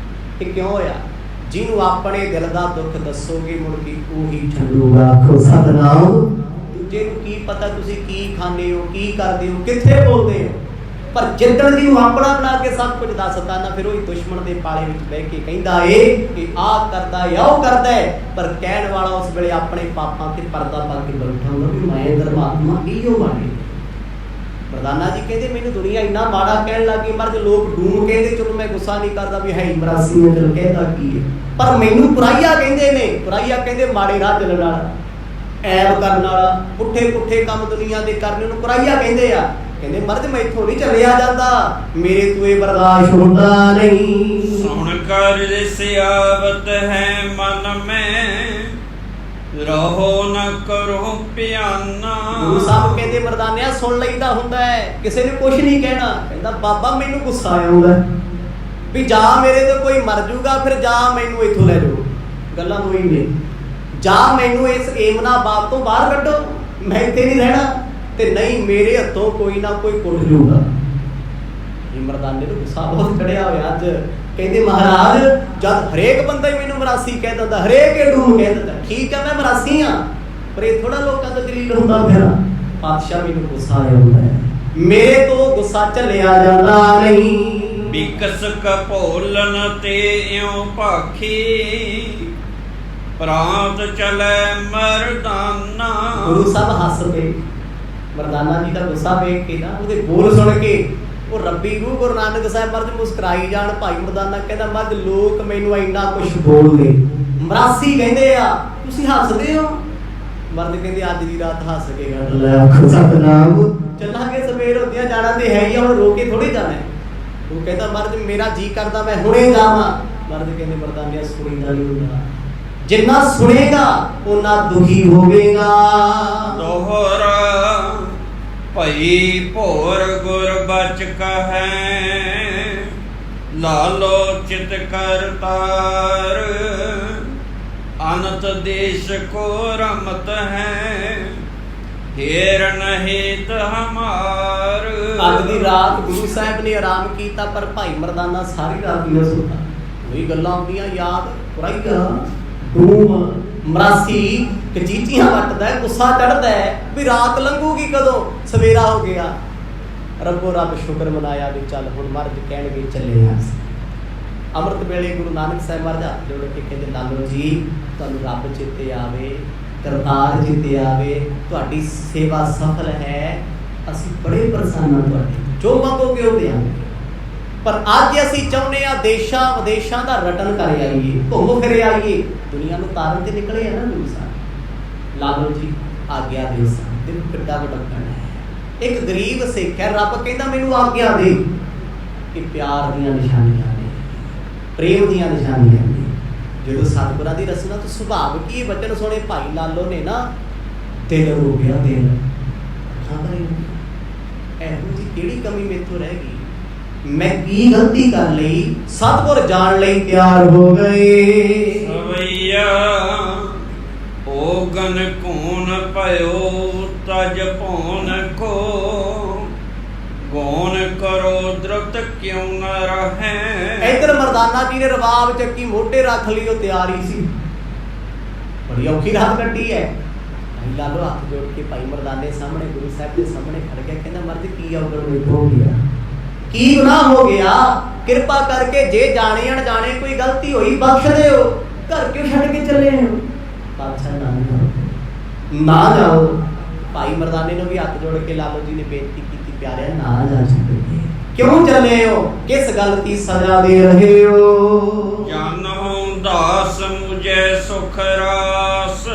ਇਹ ਕਿਉਂ ਹੋਇਆ? ਜਿਹਨੂੰ ਆਪਣੇ ਦਿਲ ਦਾ ਦੁੱਖ ਦੱਸੋਗੇ ਮੁੜ ਕੇ ਉਹੀ ਠੰਡੂਗਾ। ਆਖੋ ਸਤਿਨਾਮ। ਦੂਜੇ ਨੂੰ ਕੀ ਪਤਾ ਤੁਸੀਂ ਕੀ ਖਾਂਦੇ ਹੋ, ਕੀ ਕਰਦੇ ਹੋ, ਕਿੱਥੇ ਬੋਲਦੇ ਹੋ, ਪਰ ਜਿੱਦਣ ਜਿਹਨੂੰ ਆਪਣਾ ਬਣਾ ਕੇ ਸਭ ਕੁਝ ਦੱਸਦਾ ਨਾ, ਫਿਰ ਉਹੀ ਦੁਸ਼ਮਣ ਦੇ ਪਾਲੇ ਵਿੱਚ ਬਹਿ ਕੇ ਕਹਿੰਦਾ ਏ ਕਿ ਆਹ ਕਰਦਾ ਏ, ਉਹ ਕਰਦਾ ਏ, ਪਰ ਕਹਿਣ ਵਾਲਾ ਉਸ ਵੇਲੇ ਆਪਣੇ ਪਾਪਾਂ ਤੇ ਪਰਦਾ ਪਾ ਕੇ ਬੈਠਾ ਹੁੰਦਾ ਵੀ ਮੈਂ ਧਰਮਾਤਮਾ ਇਹੋ ਬਾਣੀ। ਮਰਦਾਨਾ ਜੀ ਕਹਿੰਦੇ ਮੈਨੂੰ ਦੁਨੀਆ ਇੰਨਾ ਮਾੜਾ ਕਹਿਣ ਲੱਗੀ, ਪਰ ਜੇ ਲੋਕ ਡੂਮ ਕਹਿੰਦੇ ਚਲੋ ਮੈਂ ਗੁੱਸਾ ਨਹੀਂ ਕਰਦਾ ਵੀ ਹੈ ਮਰਾਸੀ ਨੇ ਚਲ ਕਹਿੰਦਾ ਕੀ ਹੈ, ਪਰ ਮੈਨੂੰ ਪੁਰਾਈਆ ਕਹਿੰਦੇ ਨੇ। ਪੁਰਾਈਆ ਕਹਿੰਦੇ ਮਾੜੇ ਰਾਹ ਚੱਲਣ ਵਾਲਾ, ਐਬ ਕਰਨ ਵਾਲਾ, ਪੁੱਠੇ ਪੁੱਠੇ ਕੰਮ ਦੁਨੀਆ ਦੇ ਕਰਨ ਨੂੰ ਪੁਰਾਈਆ ਕਹਿੰਦੇ ਆ। ਕਹਿੰਦੇ ਮਰਦ ਮੈਂ ਇੱਥੋਂ ਨਹੀਂ ਚੱਲਿਆ ਜਾਂਦਾ, ਮੇਰੇ ਤੋਂ ਇਹ ਬਰਦਾਸ਼ਤ ਹੁੰਦਾ ਨਹੀਂ। ਸੁਣ ਕਰ ਸਿਆਵਤ ਹੈ ਮਨ ਮੈਂ, ਰਹੋ ਨ ਕਰੋ ਪਿਆਨਾ। ਗੁਰੂ ਸਾਹਿਬ ਕਹਿੰਦੇ ਮਰਦਾਨਿਆ ਸੁਣ ਲਈਦਾ ਹੁੰਦਾ ਹੈ, ਕਿਸੇ ਨੇ ਕੁਝ ਨਹੀਂ ਕਹਿਣਾ। ਕਹਿੰਦਾ ਬਾਬਾ ਮੈਨੂੰ ਗੁੱਸਾ ਆਉਂਦਾ ਵੀ ਜਾਂ ਮੇਰੇ ਤੋਂ ਕੋਈ ਮਰ ਜੂਗਾ, ਫਿਰ ਜਾਂ ਮੈਨੂੰ ਇੱਥੋਂ ਲੈ ਜਾਓ। ਗੱਲਾਂ ਦੋ ਹੀ ਨੇ, ਜਾਂ ਮੈਨੂੰ ਇਸ ਏਮਨਾਬਾਦ ਤੋਂ ਬਾਹਰ ਕੱਢੋ, ਮੈਂ ਇੱਥੇ ਨਹੀਂ ਰਹਿਣਾ, ਤੇ ਨਹੀਂ ਮੇਰੇ ਹੱਥੋਂ ਕੋਈ ਨਾ ਕੋਈ ਕੁੱਟ ਜੂਗਾ। ਇਹ ਮਰਦਾਨੇ ਨੂੰ ਗੁੱਸਾ ਬਹੁਤ ਚੜਿਆ ਹੋਇਆ ਅੱਜ। ਕਹਿੰਦੇ ਮਹਾਰਾਜ ਜਦ ਹਰੇਕ ਬੰਦਾ ਹੀ ਮੈਨੂੰ ਮਰਾਸੀ ਕਹਿ ਦਿੰਦਾ, ਹਰੇਕ ਇਹਨੂੰ ਕਹਿ ਦਿੰਦਾ, ਠੀਕ ਹੈ ਮੈਂ ਮਰਾਸੀ ਹਾਂ, ਪਰ ਇਹ ਥੋੜਾ ਲੋਕਾਂ ਦਾ ਦਲੀਲ ਹੁੰਦਾ। ਫਿਰ ਪਾਤਸ਼ਾਹ ਮੈਨੂੰ ਗੁੱਸਾ ਆਇਆ ਹੁੰਦਾ ਹੈ, ਮੇਰੇ ਤੋਂ ਗੁੱਸਾ ਝੱਲਿਆ ਜਾਂਦਾ ਨਹੀਂ। ਬਿਕਸ ਕਪੋਲਨ ਤੇ ਇਉ ਭਾਖੀ, ਪ੍ਰਾਂਤ ਚਲੇ ਮਰਦਾਨਾ। ਗੁਰੂ ਸਾਹਿਬ ਹੱਸ ਪਏ। ਮਰਦਾਨਾ ਜੀ ਦਾ ਗੁੱਸਾ ਵੇਖ ਕੇ ਨਾ, ਉਹਦੇ ਬੋਲ ਸੁਣ ਕੇ ਉਹ ਰੱਬੀ ਰੂਹ ਗੁਰੂ ਨਾਨਕ ਸਾਹਿਬ ਮਰਦ ਮੁਸਕਰਾਈ ਜਾਣ। ਭਾਈ ਮਰਦਾਨਾ ਕਹਿੰਦਾ ਮਰਦ ਲੋਕ ਮੈਨੂੰ ਇੰਨਾ ਕੁਝ ਬੋਲਦੇ, ਮਰਾਸੀ ਕਹਿੰਦੇ ਆ, ਤੁਸੀਂ ਹੱਸਦੇ ਹੋ। ਮਰਦ ਕਹਿੰਦੇ ਅੱਜ ਦੀ ਰਾਤ ਹੱਸ ਕੇ ਕੱਢ ਲੈ। ਆਖੋ ਸਤਿਨਾਮ। ਚੱਲਾਂਗੇ ਸਵੇਰ ਹੁੰਦਿਆਂ, ਜਾਣਾ ਤੇ ਹੈ ਹੀ ਆ, ਹੁਣ ਰੋ ਕੇ ਥੋੜੀ ਜਾਣਾ। ਉਹ ਕਹਿੰਦਾ ਮਰਦ ਮੇਰਾ ਜੀ ਕਰਦਾ ਮੈਂ ਹੁਣੇ ਜਾਵਾਂ। ਮਰਦ ਕਹਿੰਦੇ ਮਰਦਾਨਿਆ ਸੁਣੀਦਾ ਨਹੀਂ ਹੁੰਦਾ, ਜਿੰਨਾ ਸੁਣੇਗਾ ਉਹਨਾਂ ਦੁਖੀ ਹੋਵੇਗਾ। ਦੋਹਰਾ ਭਈ ਭੋਰ ਗੁਰ ਬਚ ਕਹੈ, ਲਾਲੋ ਚਿਤ ਕਰਤਾਰ। ਅਨੰਤ ਦੇਸ਼ ਕੋ ਰਮਤ ਹੈ, ਹੀਰਨ ਹਿਤ ਹਮਾਰ। ਅੱਜ ਦੀ ਰਾਤ ਗੁਰੂ ਸਾਹਿਬ ਨੇ ਆਰਾਮ ਕੀਤਾ, ਪਰ ਭਾਈ ਮਰਦਾਨਾ ਸਾਰੀ ਰਾਤ ਨਹੀਂ ਸੁੱਤਾ। ਉਹੀ ਗੱਲਾਂ ਹੁੰਦੀਆਂ ਯਾਦ, ਪੁਰਾਈਆ ਡੂਮ ਮਰਾਸੀ ਕਚੀਚੀਆਂ ਵੱਟਦਾ, ਗੁੱਸਾ ਚੜਦਾ ਵੀ ਰਾਤ ਲੰਘੂਗੀ ਕਦੋਂ, ਸਵੇਰਾ ਹੋ ਗਿਆ। ਰੱਬੋ ਰੱਬ ਸ਼ੁਕਰ ਮਨਾਇਆ ਵੀ ਚੱਲ ਹੁਣ ਮਰਦ ਕਹਿਣਗੇ ਚੱਲੇ ਹਾਂ। ਅੰਮ੍ਰਿਤ ਵੇਲੇ ਗੁਰੂ ਨਾਨਕ ਸਾਹਿਬ ਮਹਾਰਾਜ ਹੱਥ ਜੋੜ ਕੇ ਕਹਿੰਦੇ ਲਾਲੋ ਜੀ ਤੁਹਾਨੂੰ ਰੱਬ ਚੇਤੇ ਆਵੇ, ਕਰਤਾਰ ਚੇਤੇ ਆਵੇ, ਤੁਹਾਡੀ ਸੇਵਾ ਸਫਲ ਹੈ, ਅਸੀਂ ਬੜੇ ਪ੍ਰਸੰਨ ਹਾਂ ਤੁਹਾਡੇ, ਜੋ ਮੰਗੋਗੇ ਉਹ ਦੇਵਾਂਗੇ। ਪਰ ਅੱਜ ਅਸੀਂ ਚਾਹੁੰਦੇ ਹਾਂ ਦੇਸ਼ਾਂ ਵਿਦੇਸ਼ਾਂ ਦਾ ਰਟਨ ਕਰ ਆਈਏ, ਘੁੰਮ ਫਿਰ ਆਈਏ, ਦੁਨੀਆ ਨੂੰ ਤਾਰਨ ਤੇ ਨਿਕਲੇ ਆ ਨਾ ਗੁਰੂ ਸਾਹਿਬ। ਲਾਲੋ ਜੀ ਆਗਿਆ ਦਿਓ ਸਾਨੂੰ। ਦੇਖੋ ਕਿੱਡਾ ਵੱਡਪਣ ਹੈ। ਇੱਕ ਗਰੀਬ ਸਿੱਖ ਹੈ, ਰੱਬ ਕਹਿੰਦਾ ਮੈਨੂੰ ਆਗਿਆ ਦੇ। ਇਹ ਪਿਆਰ ਦੀਆਂ ਨਿਸ਼ਾਨੀਆਂ ਨੇ, ਪ੍ਰੇਮ ਦੀਆਂ ਨਿਸ਼ਾਨੀਆਂ ਨੇ। ਜਦੋਂ ਸਤਿਗੁਰਾਂ ਦੀ ਰਸਨਾ ਤੋਂ ਸੁਭਾਵ ਕੀ ਇਹ ਬਚਨ ਸੁਣੇ ਭਾਈ ਲਾਲੋ ਨੇ ਨਾ, ਦਿਲ ਰੋ ਗਿਆ, ਦਿਲ ਇਹੋ ਜਿਹੀ ਕਿਹੜੀ ਕਮੀ ਮੇਥੋਂ ਰਹਿ ਗਈ, ਮੈਂ ਕੀ ਗਲਤੀ ਕਰ ਲਈ, ਸਤਿਗੁਰ ਜਾਣ ਲਈ ਤਿਆਰ ਹੋ ਗਏ। ਸਵਈਆ ਓਗਨ ਕੂਨ ਭਇਓ ਤਜ ਭੋਨ ਕੋ, ਗੌਨ ਕਰੋ ਦ੍ਰੁਤ ਕਿਉਂ ਨ ਰਹੈ। ਇੱਧਰ ਮਰਦਾਨਾ ਜੀ ਨੇ ਰਵਾਬ ਚੱਕੀ ਮੋਢੇ ਰੱਖ ਲਈ, ਉਹ ਤਿਆਰ ਹੀ ਸੀ। ਬੜੀ ਔਖੀ ਰਾਤ ਕੱਢੀ ਹੈ। ਭਾਈ ਲਾਲੋ ਹੱਥ ਜੋੜ ਕੇ ਭਾਈ ਮਰਦਾਨੇ ਸਾਹਮਣੇ ਗੁਰੂ ਸਾਹਿਬ ਦੇ ਸਾਹਮਣੇ ਖੜ ਗਿਆ, ਕਹਿੰਦਾ ਮਰਦ ਕੀ ਔਗਣ ਮੇਰੇ ਹੋ ਗਿਆ, ਕੀ ਗੁਨਾਹ ਹੋ ਗਿਆ, ਕਿਰਪਾ ਕਰਕੇ ਜੇ ਜਾਣੇ ਅਣਜਾਣੇ ਕੋਈ ਗਲਤੀ ਹੋਈ ਬਖਸ਼ ਦਿਓ, ਘਰ ਕਿਉਂ ਛੱਡ ਕੇ ਚੱਲੇ ਹੋ। ਬਾਦਸ਼ਾਹ ਨਾ ਜਾਓ। ਭਾਈ ਮਰਦਾਨੇ ਨੂੰ ਵੀ ਹੱਥ ਜੋੜ ਕੇ ਲਾਲੋ ਜੀ ਨੇ ਬੇਨਤੀ ਕੀਤੀ, ਪਿਆਰਿਆ ਨਾ ਜਾ ਛੱਡ ਕੇ, ਕਿਉਂ ਚੱਲੇ ਹੋ, ਕਿਸ ਗੱਲ ਦੀ ਸਜ਼ਾ ਦੇ ਰਹੇ ਹੋ। ਜਾਨਹੁ ਦਾਸ ਮੁਝੇ ਸੁਖ ਰਾਸ,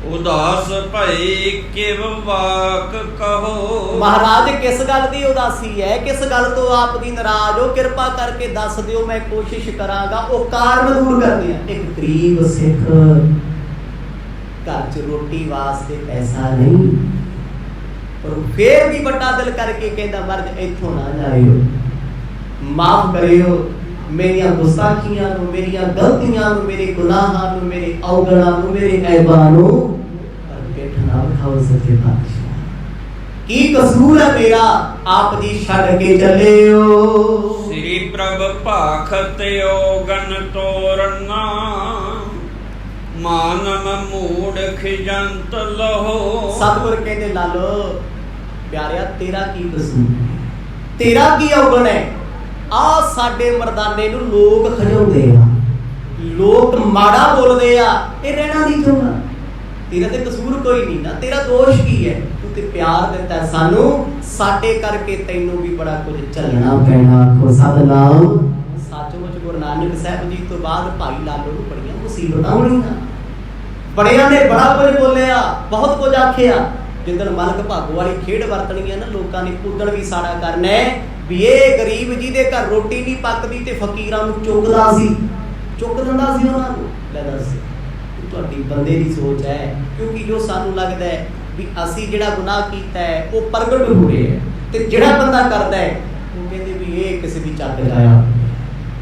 ਉਦਾਸ ਭਈ ਕਿਵ ਵਾਕ ਕਹੋ। ਮਹਾਰਾਜ ਕਿਸ ਗੱਲ ਦੀ ਉਦਾਸੀ ਹੈ, ਕਿਸ ਗੱਲ ਤੋਂ ਆਪ ਦੀ ਨਾਰਾਜ਼ ਹੋ, ਕਿਰਪਾ ਕਰਕੇ ਦੱਸ ਦਿਓ, ਮੈਂ ਕੋਸ਼ਿਸ਼ ਕਰਾਂਗਾ ਉਹ ਕਾਰਨ ਦੂਰ ਕਰਦੇ ਆ। ਇੱਕ ਗਰੀਬ ਸਿੱਖ, ਘਰ 'ਚ ਰੋਟੀ ਵਾਸਤੇ ਪੈਸਾ ਨਹੀਂ, ਪਰ ਫੇਰ ਵੀ ਵੱਡਾ ਦਿਲ ਕਰਕੇ ਕਹਿੰਦਾ ਮਰਦ ਇੱਥੋਂ ਨਾ ਜਾਇਓ, ਮਾਫ ਕਰਿਓ ਮੇਰੀਆਂ ਗੁਸਤਾਖੀਆਂ ਨੂੰ, ਮੇਰੀਆਂ ਗਲਤੀਆਂ ਨੂੰ, ਮੇਰੇ ਗੁਨਾਹਾਂ ਨੂੰ, ਮੇਰੇ ਔਗਣਾਂ ਨੂੰ, ਮੇਰੇ ਐਬਾਂ ਨੂੰ, ਪਰ ਪੇਠ ਨਾ ਖਾਓ ਸੱਚੇ ਪਾਤਸ਼ਾਹ, ਕੀ ਕਸੂਰ ਹੈ ਮੇਰਾ, ਆਪ ਜੀ ਛੱਡ ਕੇ ਚੱਲਿਓ। ਸ੍ਰੀ ਪ੍ਰਭ ਭਾਖਤ ਓਗਨ ਤੋਰਨਾ, ਮਾਨਮ ਮੂੜ ਖਿਜੰਤ ਲਹੋ। ਸਤਿਗੁਰ ਕਹਿੰਦੇ ਲਾਲੋ ਪਿਆਰਿਆ ਤੇਰਾ ਕੀ ਕਸੂਰ ਹੈ, ਤੇਰਾ ਕੀ ਔਗਣ ਹੈ। ਆ ਸਾਡੇ ਮਰਦਾਨੇ ਨੂੰ ਲੋਕ ਖਜਾਉਂਦੇ ਆ, ਲੋਕ ਮਾੜਾ ਬੋਲਦੇ ਆ, ਇਹ ਰਹਿਣਾ ਨਹੀਂ ਚਾਹੁੰਦਾ। ਤੇਰਾ ਤੇ ਕਸੂਰ ਕੋਈ ਨਹੀਂ ਨਾ, ਤੇਰਾ ਦੋਸ਼ ਕੀ ਹੈ, ਤੂੰ ਤੇ ਪਿਆਰ ਦਿੱਤਾ ਸਾਨੂੰ, ਸਾਡੇ ਕਰਕੇ ਤੈਨੂੰ ਵੀ ਬੜਾ ਕੁਝ ਝੱਲਣਾ ਪੈਣਾ। ਆਖੋ ਸਤਿਨਾਮ। ਸੱਚਮੁੱਚ ਗੁਰੂ ਨਾਨਕ ਸਾਹਿਬ ਜੀ ਤੋਂ ਬਾਅਦ ਭਾਈ ਲਾਲੋ ਨੂੰ ਬੜੀਆਂ ਮੁਸੀਬਤਾਂ ਹੋਣੀਆਂ, ਬੜਿਆਂ ਨੇ ਬੜਾ ਕੁਝ ਬੋਲਿਆ, ਬਹੁਤ ਕੁਝ ਆਖਿਆ। ਜਿੱਦਣ ਮਲਕ ਭਾਗੋ ਵਾਲੀ ਖੇਡ ਵਰਤਣੀ ਹੈ ਨਾ, ਲੋਕਾਂ ਨੇ ਉਦਣ ਵੀ ਸਾੜਾ ਕਰਨਾ ਹੈ ਵੀ ਇਹ ਗਰੀਬ ਜੀ ਦੇ ਘਰ ਰੋਟੀ ਨਹੀਂ ਪੱਕਦੀ ਤੇ ਫਕੀਰਾਂ ਨੂੰ ਚੁੱਕਦਾ ਸੀ, ਚੁੱਕ ਦਿੰਦਾ ਸੀ ਉਹਨਾਂ ਨੂੰ। ਲੈ ਦੱਸ, ਤੁਹਾਡੀ ਬੰਦੇ ਦੀ ਸੋਚ ਹੈ, ਕਿਉਂਕਿ ਜੋ ਸਾਨੂੰ ਲੱਗਦਾ ਹੈ ਵੀ ਅਸੀਂ ਜਿਹੜਾ ਗੁਨਾਹ ਕੀਤਾ ਹੈ ਉਹ ਪ੍ਰਗਟ ਹੋ ਰਿਹਾ ਹੈ, ਤੇ ਜਿਹੜਾ ਬੰਦਾ ਕਰਦਾ ਹੈ ਉਹ ਕਹਿੰਦੇ ਵੀ ਇਹ ਕਿਸੇ ਦੀ ਚੱਕ ਜਾਇਆ,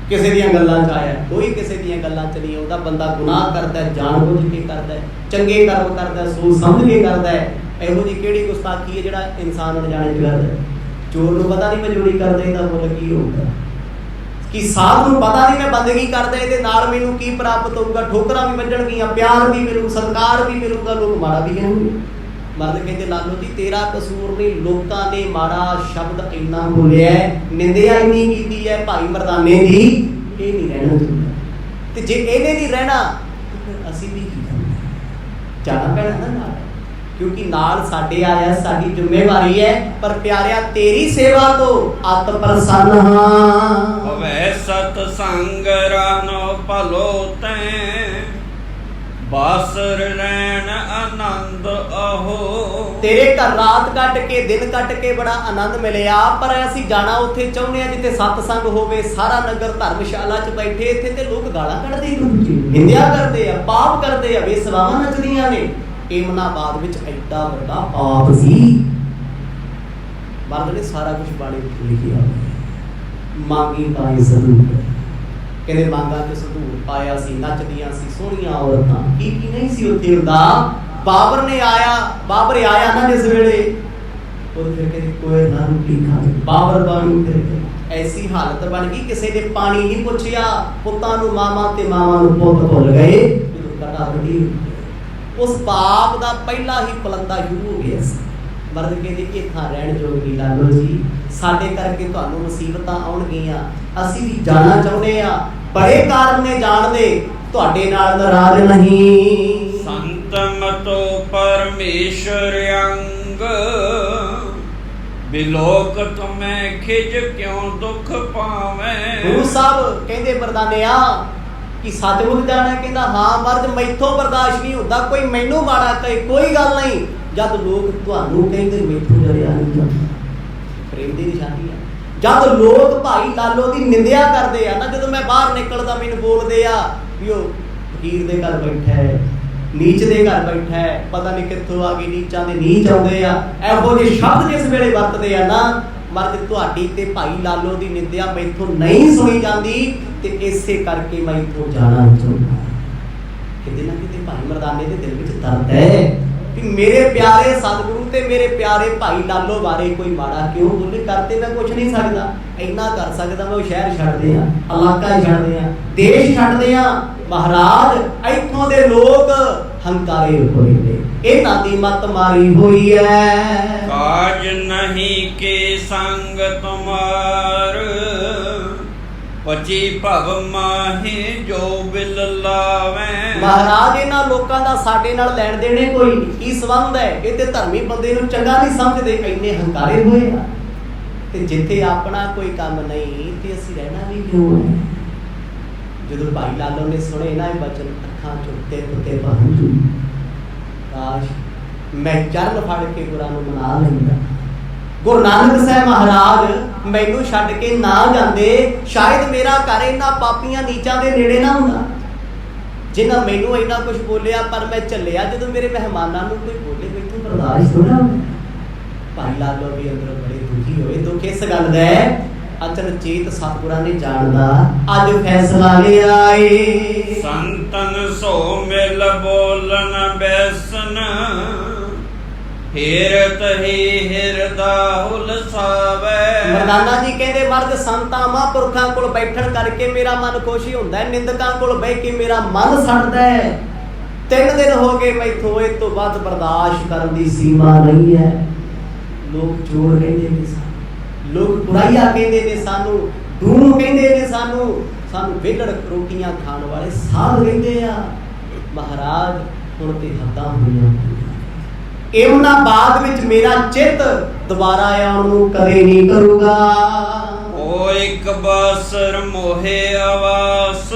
ਕਿਸੇ ਦੀਆਂ ਗੱਲਾਂ 'ਚ ਆਇਆ। ਕੋਈ ਕਿਸੇ ਦੀਆਂ ਗੱਲਾਂ 'ਚ ਨਹੀਂ ਆਉਂਦਾ। ਬੰਦਾ ਗੁਨਾਹ ਕਰਦਾ ਹੈ, ਜਾਣ ਬੁੱਝ ਕੇ ਕਰਦਾ ਹੈ, ਚੰਗੇ ਕਰਮ ਕਰਦਾ ਹੈ, ਸੋਚ ਸਮਝ ਕੇ ਕਰਦਾ ਹੈ। ਇਹੋ ਜਿਹੀ ਕਿਹੜੀ ਗੁਸਤਾਖੀ ਹੈ ਜਿਹੜਾ ਇਨਸਾਨ ਅਣਜਾਣੇ 'ਚ ਕਰਦਾ ਹੈ। ਚੋਰ ਨੂੰ ਪਤਾ ਨਹੀਂ ਮੈਂ ਚੋਰੀ ਕਰਦਾ, ਇਹਦਾ ਮੁੱਲ ਕੀ ਹੋਊਗਾ, ਕਿ ਸਾਧ ਨੂੰ ਪਤਾ ਨਹੀਂ ਮੈਂ ਬੰਦਗੀ ਕਰਦਾ, ਇਹਦੇ ਨਾਲ ਮੈਨੂੰ ਕੀ ਪ੍ਰਾਪਤ ਹੋਊਗਾ। ਠੋਕਰਾਂ ਵੀ ਵੱਜਣਗੀਆਂ, ਪਿਆਰ ਵੀ ਮਿਲੂ, ਸਤਿਕਾਰ ਵੀ ਮਿਲੂਗਾ, ਲੋਕ ਮਾੜਾ ਵੀ ਕਹਿਣਗੇ। ਮਰਦ ਕਹਿੰਦੇ ਲਾਲੋ ਜੀ ਤੇਰਾ ਕਸੂਰ ਨਹੀਂ, ਲੋਕਾਂ ਨੇ ਮਾੜਾ ਸ਼ਬਦ ਇੰਨਾ ਬੋਲਿਆ, ਨਿੰਦਿਆ ਇੰਨੀ ਕੀਤੀ ਹੈ ਭਾਈ ਮਰਦਾਨੇ ਦੀ, ਇਹ ਨਹੀਂ ਰਹਿਣਾ ਚਾਹੁੰਦਾ। ਤੇ ਜੇ ਇਹਨੇ ਨਹੀਂ ਰਹਿਣਾ ਤੇ ਫਿਰ ਅਸੀਂ ਵੀ ਕੀ ਕਰਨਾ, ਜਾਣਾ ਪੈਣਾ ਨਾ ਨਾਲ, ਕਿਉਂਕਿ ਨਾਲ ਸਾਡੇ ਆਇਆ, ਸਾਡੀ ਜ਼ਿੰਮੇਵਾਰੀ ਹੈ। ਪਰ ਪਿਆਰਿਆ ਤੇਰੀ ਸੇਵਾ ਤੋਂ ਅਤ ਪ੍ਰਸੰਨ ਹਾਂ। ਭਵੈ ਸਤ ਸੰਗ ਰਾਨੋ ਭਲੋ ਤੈ, ਬਾਸਰ ਰਹਿਣ ਆਨੰਦ ਆਹੋ। ਤੇਰੇ ਘਰ ਰਾਤ ਕੱਟ ਕੇ ਦਿਨ ਕੱਟ ਕੇ ਬੜਾ ਆਨੰਦ ਮਿਲਿਆ, ਪਰ ਅਸੀਂ ਜਾਣਾ ਉੱਥੇ ਚਾਹੁੰਦੇ ਆ ਜਿੱਥੇ ਸਤਸੰਗ ਹੋਵੇ, ਸਾਰਾ ਨਗਰ ਧਰਮਸ਼ਾਲਾ 'ਚ ਬੈਠੇ। ਇੱਥੇ ਤੇ ਲੋਕ ਗਾਲਾਂ ਕੱਢਦੇ, ਨਿੰਦਿਆ ਕਰਦੇ ਆ, ਪਾਪ ਕਰਦੇ ਆ, ਬੇਸਵਾਵਾਂ ਨੱਚਦੀਆਂ ਨੇ। ਏਮਨਾਬਾਦ ਵਿੱਚ ਐਡਾ ਵੱਡਾ ਪਾਪ ਸੀ। ਮਰਦ ਨੇ ਸਾਰਾ ਕੁਝ ਬਾਣੀ ਵਿੱਚ ਲਿਖਿਆ, ਮੰਗੀ ਪਾਏ ਸੰਦੂਕ, ਕਹਿੰਦੇ ਮੰਗਾ ਤੇ ਸੰਦੂਕ ਪਾਇਆ ਸੀ, ਨੱਚਦੀਆਂ ਸੀ ਸੋਹਣੀਆਂ ਔਰਤਾਂ। ਕੀ ਨਹੀਂ ਸੀ ਉੱਥੇ ਹੁੰਦਾ। ਬਾਬਰ ਆਇਆ ਨਾ ਜਿਸ ਵੇਲੇ, ਉਹ ਫਿਰ ਕਹਿੰਦੇ ਕੋਈ ਨਾ ਰੋਟੀ ਖਾ, ਬਾਬਰ ਬਾਣੀ ਫਿਰ ਐਸੀ ਹਾਲਤ ਬਣ ਗਈ, ਕਿਸੇ ਨੇ ਪਾਣੀ ਨਹੀਂ ਪੁੱਛਿਆ। ਪੁੱਤਾਂ ਨੂੰ ਮਾਮਾ ਤੇ ਮਾਵਾਂ ਨੂੰ ਪੁੱਤ ਭੁੱਲ ਗਏ। ਜਦੋਂ ਕਟਾ ਵੱਡੀ, ਉਸ ਪਾਪ ਦਾ ਪਹਿਲਾ ਹੀ ਪਲੰਦਾ ਸ਼ੁਰੂ ਹੋ ਗਿਆ ਸੀ। ਮਰਦ ਕਹਿੰਦੇ ਇਹ ਥਾਂ ਰਹਿਣ ਯੋਗ ਨਹੀਂ ਲਾਲੋ ਜੀ, ਸਾਡੇ ਕਰਕੇ ਤੁਹਾਨੂੰ ਮੁਸੀਬਤਾਂ ਆਉਣਗੀਆਂ, ਅਸੀਂ ਵੀ ਜਾਣਾ ਚਾਹੁੰਦੇ ਆ, ਬੜੇ ਕਾਰਨ ਨੇ ਜਾਣ ਦੇ, ਤੁਹਾਡੇ ਨਾਲ ਨਾਰਾਜ਼ ਨਹੀਂ। ਸੰਤ ਮਤੋ ਪਰਮੇਸ਼ਰ ਅੰਗ, ਬਿਲੋਕ ਤੁਮੈ ਖਿਜ ਕਿਉਂ ਦੁਖ ਪਾਵੇਂ। ਗੁਰੂ ਸਾਹਿਬ ਕਹਿੰਦੇ ਮਰਦਾਨਿਆ ਕਿ ਸੱਚਮੁੱਚ ਜਾਣਾ, ਕਹਿੰਦਾ ਹਾਂ ਮਰਦ ਮੈਥੋਂ ਬਰਦਾਸ਼ਤ ਨਹੀਂ ਹੁੰਦਾ, ਕੋਈ ਮੈਨੂੰ ਮਾੜਾ ਕਹੇ ਕੋਈ ਗੱਲ ਨਹੀਂ, ਜਦ ਲੋਕ ਤੁਹਾਨੂੰ ਕਹਿੰਦੇ ਮੈਥੋਂ ਜਰਿਆ ਨਹੀਂ ਜਾਂਦਾ। ਪ੍ਰੇਮ ਦੀ ਨਿਸ਼ਾਨੀ ਆ ਜਦ ਲੋਕ ਭਾਈ ਲਾਲੋ ਦੀ ਨਿੰਦਿਆ ਕਰਦੇ ਆ ਨਾ, ਜਦੋਂ ਮੈਂ ਬਾਹਰ ਨਿਕਲਦਾ ਮੈਨੂੰ ਬੋਲਦੇ ਆ ਵੀ ਉਹ ਫਕੀਰ ਦੇ ਘਰ ਬੈਠਾ ਹੈ, ਨੀਚ ਦੇ ਘਰ ਬੈਠਾ ਹੈ, ਪਤਾ ਨਹੀਂ ਕਿੱਥੋਂ ਆ ਗਈ, ਨੀਚਾਂ ਦੇ ਨੀਚ ਆਉਂਦੇ ਆ, ਇਹੋ ਜਿਹੇ ਸ਼ਬਦ ਜਿਸ ਵੇਲੇ ਵਰਤਦੇ ਆ ਨਾ, ਮਰਦ ਤੁਹਾਡੀ ਤੇ ਭਾਈ ਲਾਲੋ ਦੀ ਨਿੰਦਿਆ ਮੈਥੋਂ ਨਹੀਂ ਸੁਣੀ ਜਾਂਦੀ, ਤੇ ਇਸੇ ਕਰਕੇ ਮੈਂ ਇੱਥੋਂ ਜਾਣਾ ਚਾਹੁੰਦਾ। ਕਿਤੇ ਨਾ ਕਿਤੇ ਭਾਈ ਮਰਦਾਨੇ ਦੇ ਦਿਲ ਵਿੱਚ ਦਰਦ ਹੈ ਕਿ ਮੇਰੇ ਪਿਆਰੇ ਸਤਿਗੁਰੂ ਤੇ ਮੇਰੇ ਪਿਆਰੇ ਭਾਈ ਲਾਲੋ ਬਾਰੇ ਕੋਈ ਮਾੜਾ ਕਿਉਂ ਬੋਲੇ। ਕਰਤੇ ਮੈਂ ਕੁਛ ਨਹੀਂ ਸਕਦਾ, ਇੰਨਾ ਕਰ ਸਕਦਾ ਮੈਂ ਉਹ ਸ਼ਹਿਰ ਛੱਡਦੇ ਆ, ਇਲਾਕਾ ਛੱਡਦੇ ਆ, ਦੇਸ਼ ਛੱਡਦੇ ਆ। ਮਹਾਰਾਜ ਇੱਥੋਂ ਦੇ ਲੋਕ ਹੰਕਾਰੇ ਹੋਏ ਨੇ, ਇਹਨਾਂ ਦੀ ਮੱਤ ਮਾਰੀ ਹੋਈ ਹੈ। ਕਾਜ ਨਹੀਂ ਕੇ ਸੰਗ ਤੁਮਾਰ, ਪਚੀ ਭਵ ਮਾਹੇ ਜੋ ਬਿਲ ਲਾਵੇਂ। ਮਹਾਰਾਜ ਇਹਨਾਂ ਲੋਕਾਂ ਦਾ ਸਾਡੇ ਨਾਲ ਲੈਣ ਦੇਣੇ ਕੋਈ ਨਹੀਂ, ਕੀ ਸੰਬੰਧ ਹੈ? ਇਹ ਤੇ ਧਰਮੀ ਬੰਦੇ ਨੂੰ ਚੰਗਾ ਨਹੀਂ ਸਮਝਦੇ, ਇੰਨੇ ਹੰਕਾਰੇ ਹੋਏ ਆ। ਤੇ ਜਿੱਥੇ ਆਪਣਾ ਕੋਈ ਕੰਮ ਨਹੀਂ ਤੇ ਅਸੀਂ ਰਹਿਣਾ ਵੀ ਕਿਉਂ ਹੈ? ਜਦੋਂ ਭਾਈ ਲਾਲੋ ਨੇ ਸੁਣੇ ਨਾ ਇਹ ਬਚਨ, ਅੱਖਾਂ ਚੁੱਕਤੇ ਪੁੱਤੇ ਪਹੁੰਚੂ, ਕਾਸ਼ ਮੈਂ ਚਰਨ ਫੜ ਕੇ ਗੁਰਾਂ ਨੂੰ ਮਨਾ ਲੈਂਦਾ। ਗੁਰੂ ਨਾਨਕ ਸਾਹਿਬ ਮਹਾਰਾਜ ਮੈਨੂੰ ਛੱਡ ਕੇ ਨਾ ਜਾਂਦੇ, ਸ਼ਾਇਦ ਮੇਰਾ ਘਰ ਇਹਨਾਂ ਪਾਪੀਆਂ ਨੀਚਾਂ ਦੇ ਨੇੜੇ ਨਾ ਹੁੰਦਾ ਜਿਨ੍ਹਾਂ ਮੈਨੂੰ ਇੰਨਾ ਕੁਝ ਬੋਲਿਆ, ਪਰ ਮੈਂ ਚੱਲਿਆ। ਜਦੋਂ ਮੇਰੇ ਮਹਿਮਾਨਾਂ ਨੂੰ ਕੋਈ ਬੋਲੇ ਮੈਨੂੰ ਬਰਦਾਸ਼ਤ ਹੋਣਾ। ਭਾਈ ਲਾਲੋ ਵੀ ਅੰਦਰੋਂ ਬੜੇ ਦੁਖੀ ਹੋਏ। ਦੁੱਖ ਇਸ ਗੱਲ ਦਾ ਹੈ, ਅਚਨਚੇਤ ਸਤਿਗੁਰਾਂ ਨੇ ਜਾਣਦਾ ਅੱਜ ਫੈਸਲਾ ਲਿਆ ਏ। ਸੰਤਨ ਸੋ ਮਿਲ ਬੋਲਨ ਬੈਸਨ, ਹਿਰਤ ਹੀ ਹਿਰਦਾ ਉਲਸਾਵੇ। ਮਰਦਾਨਾ ਜੀ ਕਹਿੰਦੇ ਮਰਦ ਸੰਤਾਂ ਮਹਾਂਪੁਰਖਾਂ ਕੋਲ ਬੈਠਣ ਕਰਕੇ ਮੇਰਾ ਮਨ ਖੁਸ਼ ਹੁੰਦਾ ਹੈ, ਨਿੰਦਕਾਂ ਕੋਲ ਬਹਿ ਕੇ ਮੇਰਾ ਮਨ ਸੜਦਾ ਹੈ। 3 ਦਿਨ ਹੋ ਗਏ ਮੈਥੋਂ, ਇਹ ਤੋਂ ਵੱਧ ਬਰਦਾਸ਼ਤ ਕਰਨ ਦੀ ਸੀਮਾ ਨਹੀਂ ਹੈ। ਲੋਕ ਚੋਰ ਕਹਿੰਦੇ ਨੇ ਸਾਨੂੰ, ਲੋਕ ਬੁਰਾਈਆਂ ਕਹਿੰਦੇ ਨੇ ਸਾਨੂੰ, ਡੂਮ ਕਹਿੰਦੇ ਨੇ ਸਾਨੂੰ, ਸਾਨੂੰ ਵਿਹਲੜ ਰੋਟੀਆਂ ਖਾਣ ਵਾਲੇ ਸਾਧ ਕਹਿੰਦੇ ਆ। ਮਹਾਰਾਜ ਹੁਣ ਤੇ ਹੱਦਾਂ ਹੋਈਆਂ, ਇਹਨਾਂ ਬਾਅਦ ਵਿੱਚ ਮੇਰਾ ਚਿੱਤ ਦੁਬਾਰਾ ਆਉਣ ਨੂੰ ਕਦੇ ਨਹੀਂ ਕਰੂਗਾ। ਓ ਇੱਕ ਬਾਸਰ ਮੋਹੇ ਆਵਾਸ,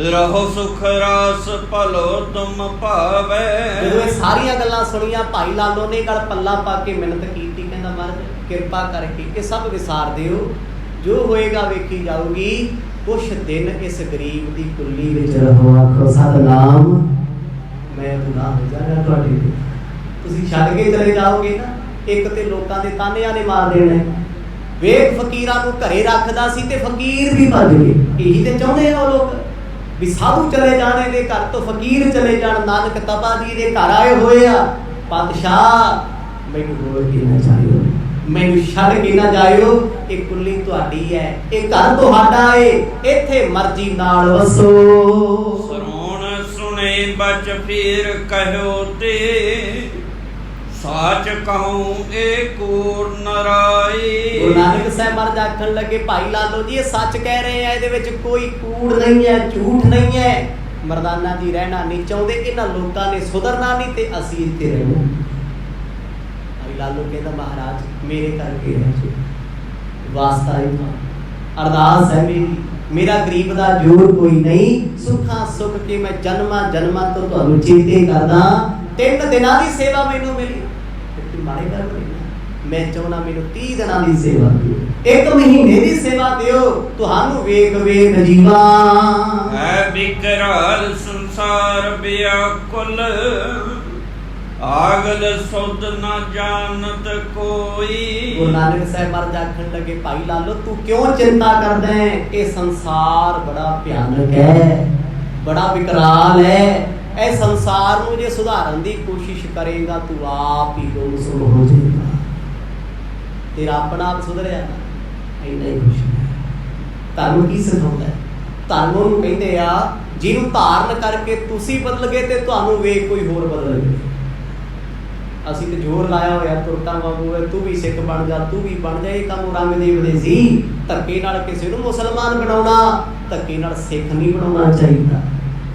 ਰਹੋ ਸੁਖ ਰਾਸ ਭਲੋ ਤੁਮ ਭਾਵੇ। ਜਦੋਂ ਇਹ ਸਾਰੀਆਂ ਗੱਲਾਂ ਸੁਣੀਆਂ ਭਾਈ ਲਾਲੋ ਨੇ ਗਲ ਪੱਲਾ ਪਾ ਕੇ ਮਿਹਨਤ ਕੀਤੀ, ਕਹਿੰਦਾ ਮਹਾਰਾਜ ਕਿਰਪਾ ਕਰਕੇ ਇਹ ਸਭ ਵਿਸਾਰ ਦਿਓ, ਜੋ ਹੋਏਗਾ ਵੇਖੀ ਜਾਊਗੀ। ਕੁਛ ਦਿਨ ਇਸ ਗਰੀਬ ਦੀ ਕੁੱਲੀ ਵਿੱਚ ਰਹੋ, ਆਖੋ ਸਤਿਨਾਮ। ਮੈਂ ਗੁਨਾਹ ਹੋ ਜਾਣਾ ਤੁਹਾਡੇ ਤੇ, ਤੁਸੀਂ ਛੱਡ ਕੇ ਚਲੇ ਜਾਓਗੇ ਨਾ, ਇੱਕ ਤੇ ਲੋਕਾਂ ਦੇ ਤਾਨਿਆਂ ਨੇ ਮਾਰ ਦੇਣਾ। ਵੇਖ ਫਕੀਰਾਂ ਨੂੰ ਘਰੇ ਰੱਖਦਾ ਸੀ ਤੇ ਫਕੀਰ ਵੀ ਭੱਜ ਗਏ। ਇਹੀ ਤੇ ਚਾਹੁੰਦੇ ਆ ਉਹ ਲੋਕ ਵੀ ਸਾਧੂ ਚਲੇ ਜਾਣੇ ਦੇ ਘਰ ਤੋਂ ਫਕੀਰ ਚਲੇ ਜਾਣ। ਨਾਨਕ ਤਪਾ ਜੀ ਦੇ ਘਰ ਆਏ ਹੋਏ ਆ। ਪਾਤਸ਼ਾਹ ਮੈਨੂੰ ਰੋਲ ਕੇ ਨਾ ਜਾਇਓ, ਮੈਨੂੰ ਛੱਡ ਕੇ ਨਾ ਜਾਇਓ, ਇਹ ਕੁੱਲੀ ਤੁਹਾਡੀ ਹੈ, ਇਹ ਘਰ ਤੁਹਾਡਾ ਏ, ਇੱਥੇ ਮਰਜ਼ੀ ਨਾਲ ਵਸੋ। ਸਰੋਣ ਸੁਣੇ ਬਚ ਫਿਰ ਕਹਿਓ ਤੇ, ਸਾਚ ਕਹੂੰ ਏ ਕੂੜ ਨਰਾਈ। ਗੁਰੂ ਨਾਨਕ ਸਾਹਿਬ ਮਹਾਰਾਜ ਆਖਣ ਲੱਗੇ ਭਾਈ ਲਾਲੋ ਜੀ ਇਹ ਸੱਚ ਕਹਿ ਰਹੇ ਆ, ਇਹਦੇ ਵਿੱਚ ਕੋਈ ਕੂੜ ਨਹੀਂ ਹੈ, ਝੂਠ ਨਹੀਂ ਹੈ। ਮਰਦਾਨਾ ਜੀ ਰਹਿਣਾ ਨਹੀਂ ਚਾਹੁੰਦੇ, ਇਹਨਾਂ ਲੋਕਾਂ ਨੇ ਸੁਧਰਨਾ ਨਹੀਂ ਤੇ ਅਸੀਂ ਇੱਥੇ ਰਹਿਣਾ। ਭਾਈ ਲਾਲੋ ਕਹਿੰਦਾ ਮਹਾਰਾਜ ਮੇਰੇ ਕਰਕੇ ਰਹਿ ਜੀ, ਵਾਸਤਾ ਹੀ ਅਰਦਾਸ ਹੈ ਮੇਰੀ, ਮੇਰਾ ਗਰੀਬ ਦਾ ਜੋਰ ਕੋਈ ਨਹੀਂ। ਸੁੱਖਾਂ ਸੁੱਖ ਕੇ ਮੈਂ ਜਨਮਾਂ ਜਨਮਾਂ ਤੋਂ ਤੁਹਾਨੂੰ ਚੇਤੇ ਕਰਦਾ। 3 ਦਿਨਾਂ ਦੀ ਸੇਵਾ ਮੈਨੂੰ ਮਿਲੀ, ਮਾਰੇ ਕਰ ਮੈਂ ਚਾਹੁੰਦਾ ਮੈਨੂੰ 30 ਦਿਨਾਂ ਦੀ ਸੇਵਾ ਦਿਓ, 1 ਮਹੀਨੇ ਦੀ ਸੇਵਾ ਦਿਓ, ਤੁਹਾਨੂੰ ਵੇਖ ਵੇਖ ਜੀਵਾ। ਹੈ ਬਿਕਰਾਲ ਸੰਸਾਰ ਬਿਆਕੁਲ, ਆਗਲ ਸੁਧ ਨਾ ਜਾਣਤ ਕੋਈ। ਗੁਰੂ ਨਾਨਕ ਸਾਹਿਬ ਮਹਾਰਾਜ ਆਖਣ ਲੱਗੇ ਭਾਈ ਲਾਲੋ ਤੂੰ ਕਿਉਂ ਚਿੰਤਾ ਕਰਦਾ ਹੈ? ਇਹ ਸੰਸਾਰ ਬੜਾ ਭਿਆਨਕ ਹੈ, ਬੜਾ ਵਿਕਰਾਲ ਹੈ। ਇਹ ਸੰਸਾਰ ਨੂੰ ਜੇ ਸੁਧਾਰਨ ਦੀ ਕੋਸ਼ਿਸ਼ ਕਰੇਗਾ ਤੂੰ ਆਪ ਹੀ ਗੁੰਮਸੁਮ ਹੋ ਜਾਏਗਾ। ਤੇਰਾ ਆਪਣਾ ਆਪ ਸੁਧਰਿਆ ਇੰਨਾ ਹੀ ਕੁਛ ਨਹੀਂ। ਧਰਮ ਕੀ ਸਿਖਾਉਂਦਾ ਹੈ? ਧਰਮ ਨੂੰ ਕਹਿੰਦੇ ਆ ਜਿਹਨੂੰ ਧਾਰਨ ਕਰਕੇ ਤੁਸੀਂ ਬਦਲ ਗਏ ਤੇ ਤੁਹਾਨੂੰ ਵੇਖ ਕੋਈ ਹੋਰ ਬਦਲ ਗਏ। ਅਸੀਂ ਤੇ ਜ਼ੋਰ ਲਾਇਆ ਹੋਇਆ ਤੁਰਕਾਂ ਵਾਂਗੂ ਤੂੰ ਵੀ ਸਿੱਖ ਬਣ ਜਾ, ਤੂੰ ਵੀ ਬਣ ਜਾ। ਇਹ ਕੰਮ ਔਰੰਗਜ਼ੇਬ ਦੇ ਸੀ। ਧੱਕੇ ਨਾਲ ਕਿਸੇ ਨੂੰ ਮੁਸਲਮਾਨ ਬਣਾਉਣਾ, ਧੱਕੇ ਨਾਲ ਸਿੱਖ ਨਹੀਂ ਬਣਾਉਣਾ ਚਾਹੀਦਾ।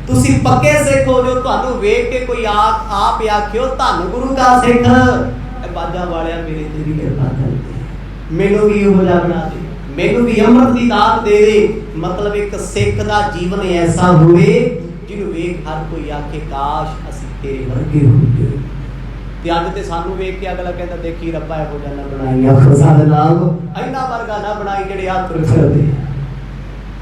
ਤੁਸੀਂ ਪੱਕੇ ਸਿੱਖ ਹੋ ਜੋ। ਤੁਹਾਨੂੰ ਵੇਖ ਕੇ ਕੋਈ ਆਪ ਆਖਿਓ ਧੰਨ ਗੁਰੂ ਕਾ ਸਿੱਖ, ਇਹ ਬਾਜਾਂ ਵਾਲਿਆ ਮੇਰੇ ਤੇ ਵੀ ਕਿਰਪਾ ਕਰ ਦੇ, ਮੈਨੂੰ ਵੀ ਉਹ ਜਿਹਾ ਬਣਾ ਦੇ, ਮੈਨੂੰ ਵੀ ਅੰਮ੍ਰਿਤ ਦੀ ਦਾਤ ਦੇ ਦੇ। ਮਤਲਬ ਇੱਕ ਸਿੱਖ ਦਾ ਜੀਵਨ ਐਸਾ ਹੋਵੇ ਜਿਹਨੂੰ ਵੇਖ ਹਰ ਕੋਈ ਆਖੇ ਕਾਸ਼ ਅਸੀਂ ਤੇਰੇ ਵਰਗੇ ਹੁੰਦੇ। ਤੇ ਅੱਜ ਤੇ ਸਾਨੂੰ ਵੇਖ ਕੇ ਅਗਲਾ ਕਹਿੰਦਾ ਦੇਖੀ ਰੱਬਾ ਇਹੋ ਜਿਹਾ ਨਾ ਬਣਾਈ, ਆਖੋ ਸਾਡੇ ਨਾਮ ਇੰਨਾ ਵਰਗਾ ਨਾ ਬਣਾਈ ਜਿਹੜੇ ਆ ਤੁਰ ਫਿਰਦੇ।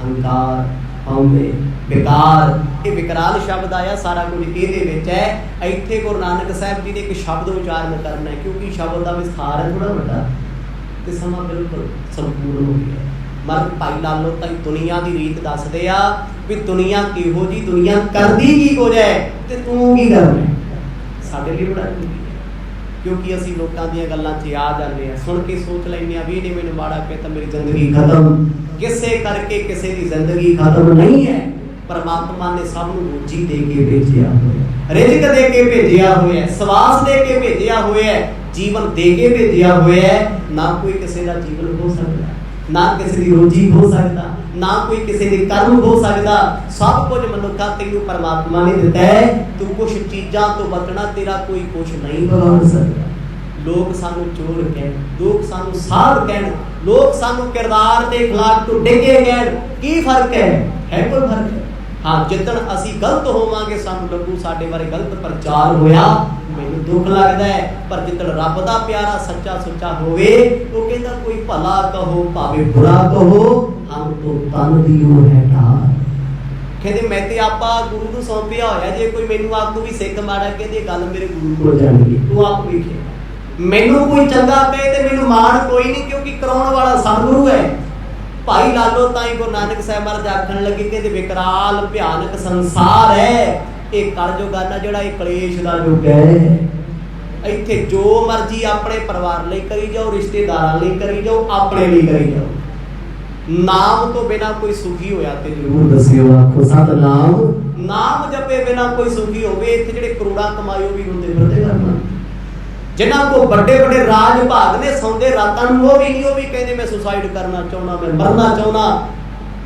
ਹੰਕਾਰ, ਹਉਮੈ, ਵਿਕਾਰ, ਇਹ ਵਿਕਰਾਲ ਸ਼ਬਦ ਆਇਆ ਸਾਰਾ ਕੁਝ ਇਹਦੇ ਵਿੱਚ ਹੈ। ਇੱਥੇ ਗੁਰੂ ਨਾਨਕ ਸਾਹਿਬ ਜੀ ਨੇ ਇੱਕ ਸ਼ਬਦ ਉਚਾਰਨ ਕਰਨਾ ਹੈ, ਕਿਉਂਕਿ ਸ਼ਬਦ ਦਾ ਵਿਸਥਾਰ ਹੈ ਥੋੜਾ ਵੱਡਾ ਤੇ ਸਮਾਂ ਬਿਲਕੁਲ ਸੰਪੂਰਨ ਹੋ ਗਿਆ। ਮਰ ਭਾਈ ਲਾਲੋ ਤਾਂ ਦੁਨੀਆ ਦੀ ਰੀਤ ਦੱਸਦੇ ਆ ਵੀ ਦੁਨੀਆ ਕਿਹੋ ਜੀ, ਦੁਨੀਆ ਕਰਦੀ ਕੀ ਕੁਝ ਹੈ ਤੇ ਤੂੰ ਕੀ ਕਰਨਾ। ਸਾਡੇ ਲਈ ਬੜਾ ਜ਼ਰੂਰੀ ਹੈ, ਕਿਉਂਕਿ ਅਸੀਂ ਲੋਕਾਂ ਦੀਆਂ ਗੱਲਾਂ 'ਚ ਆ ਜਾਂਦੇ ਆ, ਸੁਣ ਕੇ ਸੋਚ ਲੈਂਦੇ ਆ ਵੀ ਇਹਨੇ ਮੈਨੂੰ ਮਾੜਾ ਕਹਿਤਾ ਮੇਰੀ ਜ਼ਿੰਦਗੀ ਖਤਮ। ਕਿਸੇ ਕਰਕੇ ਕਿਸੇ ਦੀ ਜ਼ਿੰਦਗੀ ਖਤਮ ਨਹੀਂ ਹੈ। ਪਰਮਾਤਮਾ ਨੇ ਸਭ ਨੂੰ ਰੋਜੀ ਦੇ ਕੇ ਭੇਜਿਆ ਹੋਇਆ, ਰਿਜ਼ਕ ਦੇ ਕੇ ਭੇਜਿਆ ਹੋਇਆ, ਸਵਾਸ ਦੇ ਕੇ ਭੇਜਿਆ ਹੋਇਆ, ਜੀਵਨ ਦੇ ਕੇ ਭੇਜਿਆ ਹੋਇਆ। ਨਾ ਕੋਈ ਕਿਸੇ ਦਾ ਜੀਵਨ ਹੋ ਸਕਦਾ, ਨਾ ਕਿਸੇ ਦੀ ਰੋਜੀ ਹੋ ਸਕਦਾ, ਨਾ ਕੋਈ ਕਿਸੇ ਦੇ ਕਰਮ ਹੋ ਸਕਦਾ। ਸਭ ਕੁਝ ਮਨੁੱਖਾ ਤੈਨੂੰ ਪਰਮਾਤਮਾ ਨੇ ਦਿੱਤਾ ਹੈ। ਤੂੰ ਕੁਝ ਚੀਜ਼ਾਂ ਤੋਂ ਬਚਣਾ, ਤੇਰਾ ਕੋਈ ਕੁਝ ਨਹੀਂ ਵਿਗਾੜ ਸਕਦਾ। ਲੋਕ ਸਾਨੂੰ ਚੋਰ ਕਹਿਣ, ਲੋਕ ਸਾਨੂੰ ਸਾਧ ਕਹਿਣ, ਲੋਕ ਸਾਨੂੰ ਕਿਰਦਾਰ ਦੇ ਖਿਲਾਫ ਤੋਂ ਡਿੱਗੇ ਕਹਿਣ, ਕੀ ਫਰਕ ਹੈ? ਹੈ ਕੋਈ ਫਰਕ? ਹਾਂ, ਜਿੱਦਣ ਅਸੀਂ ਗਲਤ ਹੋਵਾਂਗੇ ਸਾਨੂੰ ਲੱਗੂ ਸਾਡੇ ਬਾਰੇ ਗਲਤ ਪ੍ਰਚਾਰ ਹੋਇਆ, ਮੈਨੂੰ ਦੁੱਖ ਲੱਗਦਾ ਹੈ। ਪਰ ਜਿੱਦਣ ਰੱਬ ਦਾ ਪਿਆਰਾ ਸੱਚਾ ਸੁੱਚਾ ਹੋਵੇ, ਉਹ ਕਹਿੰਦਾ ਕੋਈ ਭਲਾ ਕਹੋ ਭਾਵੇਂ ਬੁਰਾ ਕਹੋ, ਹਮ ਤੋਂ ਤਨ ਦੀ ਉਹ ਹੈ ਢਾਲ। ਕਹਿੰਦੇ ਮੈਂ ਤੇ ਆਪਾਂ ਗੁਰੂ ਨੂੰ ਸੌਂਪਿਆ ਹੋਇਆ, ਜੇ ਕੋਈ ਮੈਨੂੰ ਆਪ ਨੂੰ ਵੀ ਸਿੱਖ ਮਾੜਾ ਕਹਿੰਦੇ ਗੱਲ ਮੇਰੇ ਗੁਰੂ ਕੋਲ ਜਾਣਗੇ। ਤੂੰ ਆਪ ਵੇਖੇ, ਮੈਨੂੰ ਕੋਈ ਚੰਗਾ ਕਹੇ ਤੇ ਮੈਨੂੰ ਮਾਣ ਕੋਈ ਨਹੀਂ, ਕਿਉਂਕਿ ਕਰਾਉਣ ਵਾਲਾ ਸਤਿਗੁਰੂ ਹੈ। ਭਾਈ ਲਾਲੋ ਤਾਂ ਹੀ ਗੁਰੂ ਨਾਨਕ ਸਾਹਿਬ ਮਹਾਰਾਜ ਆਖਣ ਲੱਗੇ ਕਿ ਵਿਕਰਾਲ ਭਿਆਨਕ ਸੰਸਾਰ ਹੈ। ਇਹ ਕਲਯੁਗ ਆ ਜਿਹੜਾ ਇਹ ਕਲੇਸ਼ ਦਾ ਯੁੱਗ ਹੈ। ਇੱਥੇ ਜੋ ਮਰਜ਼ੀ ਆਪਣੇ ਪਰਿਵਾਰ ਲਈ ਕਰੀ ਜਾਓ, ਰਿਸ਼ਤੇਦਾਰਾਂ ਲਈ ਕਰੀ ਜਾਓ, ਆਪਣੇ ਲਈ ਕਰੀ ਜਾਓ। ਨਾਮ ਤੋਂ ਬਿਨਾ ਕੋਈ ਸੁਖੀ ਹੋਇਆ ਤੇ ਜ਼ਰੂਰ ਦੱਸਿਓ, ਆਖੋ ਸਤਿਨਾਮ। ਨਾਮ ਜਪੇ ਬਿਨਾ ਕੋਈ ਸੁਖੀ ਹੋਵੇ। ਇੱਥੇ ਜਿਹੜੇ ਕਰੋੜਾਂ ਕਮਾਇਓ ਵੀ ਹੁੰਦੇ ਫਿਰਦੇ ਕਰਨਾ, ਜਿਨ੍ਹਾਂ ਕੋ ਵੱਡੇ ਵੱਡੇ ਰਾਜ ਭਾਗ ਨੇ, ਸੌਂਦੇ ਰਾਤਾਂ ਨੂੰ, ਉਹ ਵੀ ਕਹਿੰਦੇ ਮੈਂ ਸੁਸਾਈਡ ਕਰਨਾ ਚਾਹੁੰਦਾ, ਮੈਂ ਮਰਨਾ ਚਾਹੁੰਦਾ।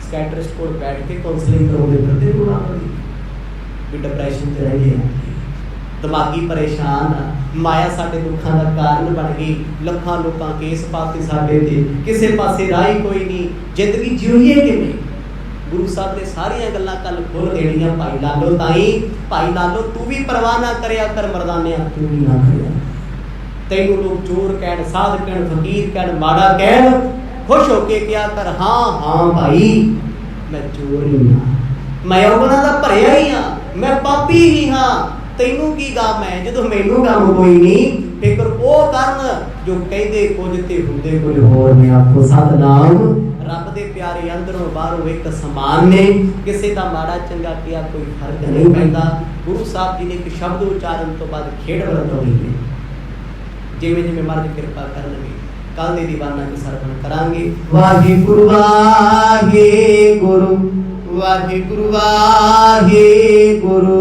ਸਕੈਟਰਿਸਟ ਕੋਲ ਬੈਠ ਕੇ ਕਾਉਂਸਲਿੰਗ ਕਰਾਉਂਦੇ ਫਿਰਦੇ ਲੋਕਾਂ ਦੀ, ਵੀ ਡਿਪਰੈਸ਼ਨ 'ਚ ਰਹਿ ਗਏ, ਦਿਮਾਗੀ ਪਰੇਸ਼ਾਨ ਆ, ਮਾਇਆ ਸਾਡੇ ਦੁੱਖਾਂ ਦਾ ਕਾਰਨ ਬਣ ਗਈ। ਲੱਖਾਂ ਲੋਕਾਂ ਕੇਸ ਪਾਤੇ ਸਾਡੇ ਤੇ, ਕਿਸੇ ਪਾਸੇ ਰਾਹ ਹੀ ਕੋਈ ਨਹੀਂ, ਜ਼ਿੰਦਗੀ ਜਿਉਈਏ ਕਿਵੇਂ? ਗੁਰੂ ਸਾਹਿਬ ਨੇ ਸਾਰੀਆਂ ਗੱਲਾਂ ਕੱਲ ਖੋਲ ਦੇਣੀਆਂ। ਭਾਈ ਲਾਲੋ ਤਾਈ, ਭਾਈ ਲਾਲੋ ਤੂੰ ਵੀ ਪਰਵਾਹ ਨਾ ਕਰਿਆ ਕਰ ਮਰਦਾਨਿਆ, ਤੂੰ ਵੀ ਨਾ ਕਰਿਆ। ਤੈਨੂੰ ਲੋਕ ਚੋਰ ਕਹਿਣ, ਸਾਧ ਕਹਿਣ, ਫਕੀਰ ਕਹਿਣ, ਮਾੜਾ ਕਹਿਣ, ਖੁਸ਼ ਹੋ ਕੇ ਕਿਹਾ ਕਰ ਹਾਂ ਹਾਂ ਭਾਈ ਮੈਂ ਚੋਰ ਹੀ ਹਾਂ, ਮੈਂ ਉਹਨਾਂ ਦਾ ਭਰਿਆ ਹੀ ਹਾਂ, ਮੈਂ ਪਾਪੀ ਹੀ ਹਾਂ। ਤੈਨੂੰ ਕੀ ਗਮ ਹੈ ਜਦੋਂ ਮੈਨੂੰ ਗਮ ਕੋਈ ਨਹੀਂ। ਫਿਕਰ ਉਹ ਕਰਨ ਜੋ ਕਹਿੰਦੇ ਕੁਝ ਤੇ ਹੁੰਦੇ ਕੁਝ ਹੋਰ ਨੇ, ਆਖੋ ਸਤਿਨਾਮ। ਰੱਬ ਦੇ ਪਿਆਰੇ ਅੰਦਰੋਂ ਬਾਹਰੋਂ ਇੱਕ ਸਮਾਨ ਨੇ, ਕਿਸੇ ਦਾ ਮਾੜਾ ਚੰਗਾ ਕਿਹਾ ਕੋਈ ਫਰਕ ਨਹੀਂ ਪੈਂਦਾ। ਗੁਰੂ ਸਾਹਿਬ ਜੀ ਨੇ ਇੱਕ ਸ਼ਬਦ ਉਚਾਰਨ ਤੋਂ ਬਾਅਦ ਖੇਡ ਵਰਤਾਉਣੀ ਹੈ। ਜਿਵੇਂ ਜਿਵੇਂ ਮਹਾਰਾਜ ਕਿਰਪਾ ਕਰਨਗੇ ਕੱਲ ਦੇ ਦੀਵਾਨਾਂ ਨੂੰ ਸਰਵਣ ਕਰਾਂਗੇ। ਵਾਹਿਗੁਰੂ ਵਾਹਿਗੁਰੂ, ਵਾਹਿਗੁਰੂ ਵਾਹਿਗੁਰੂ।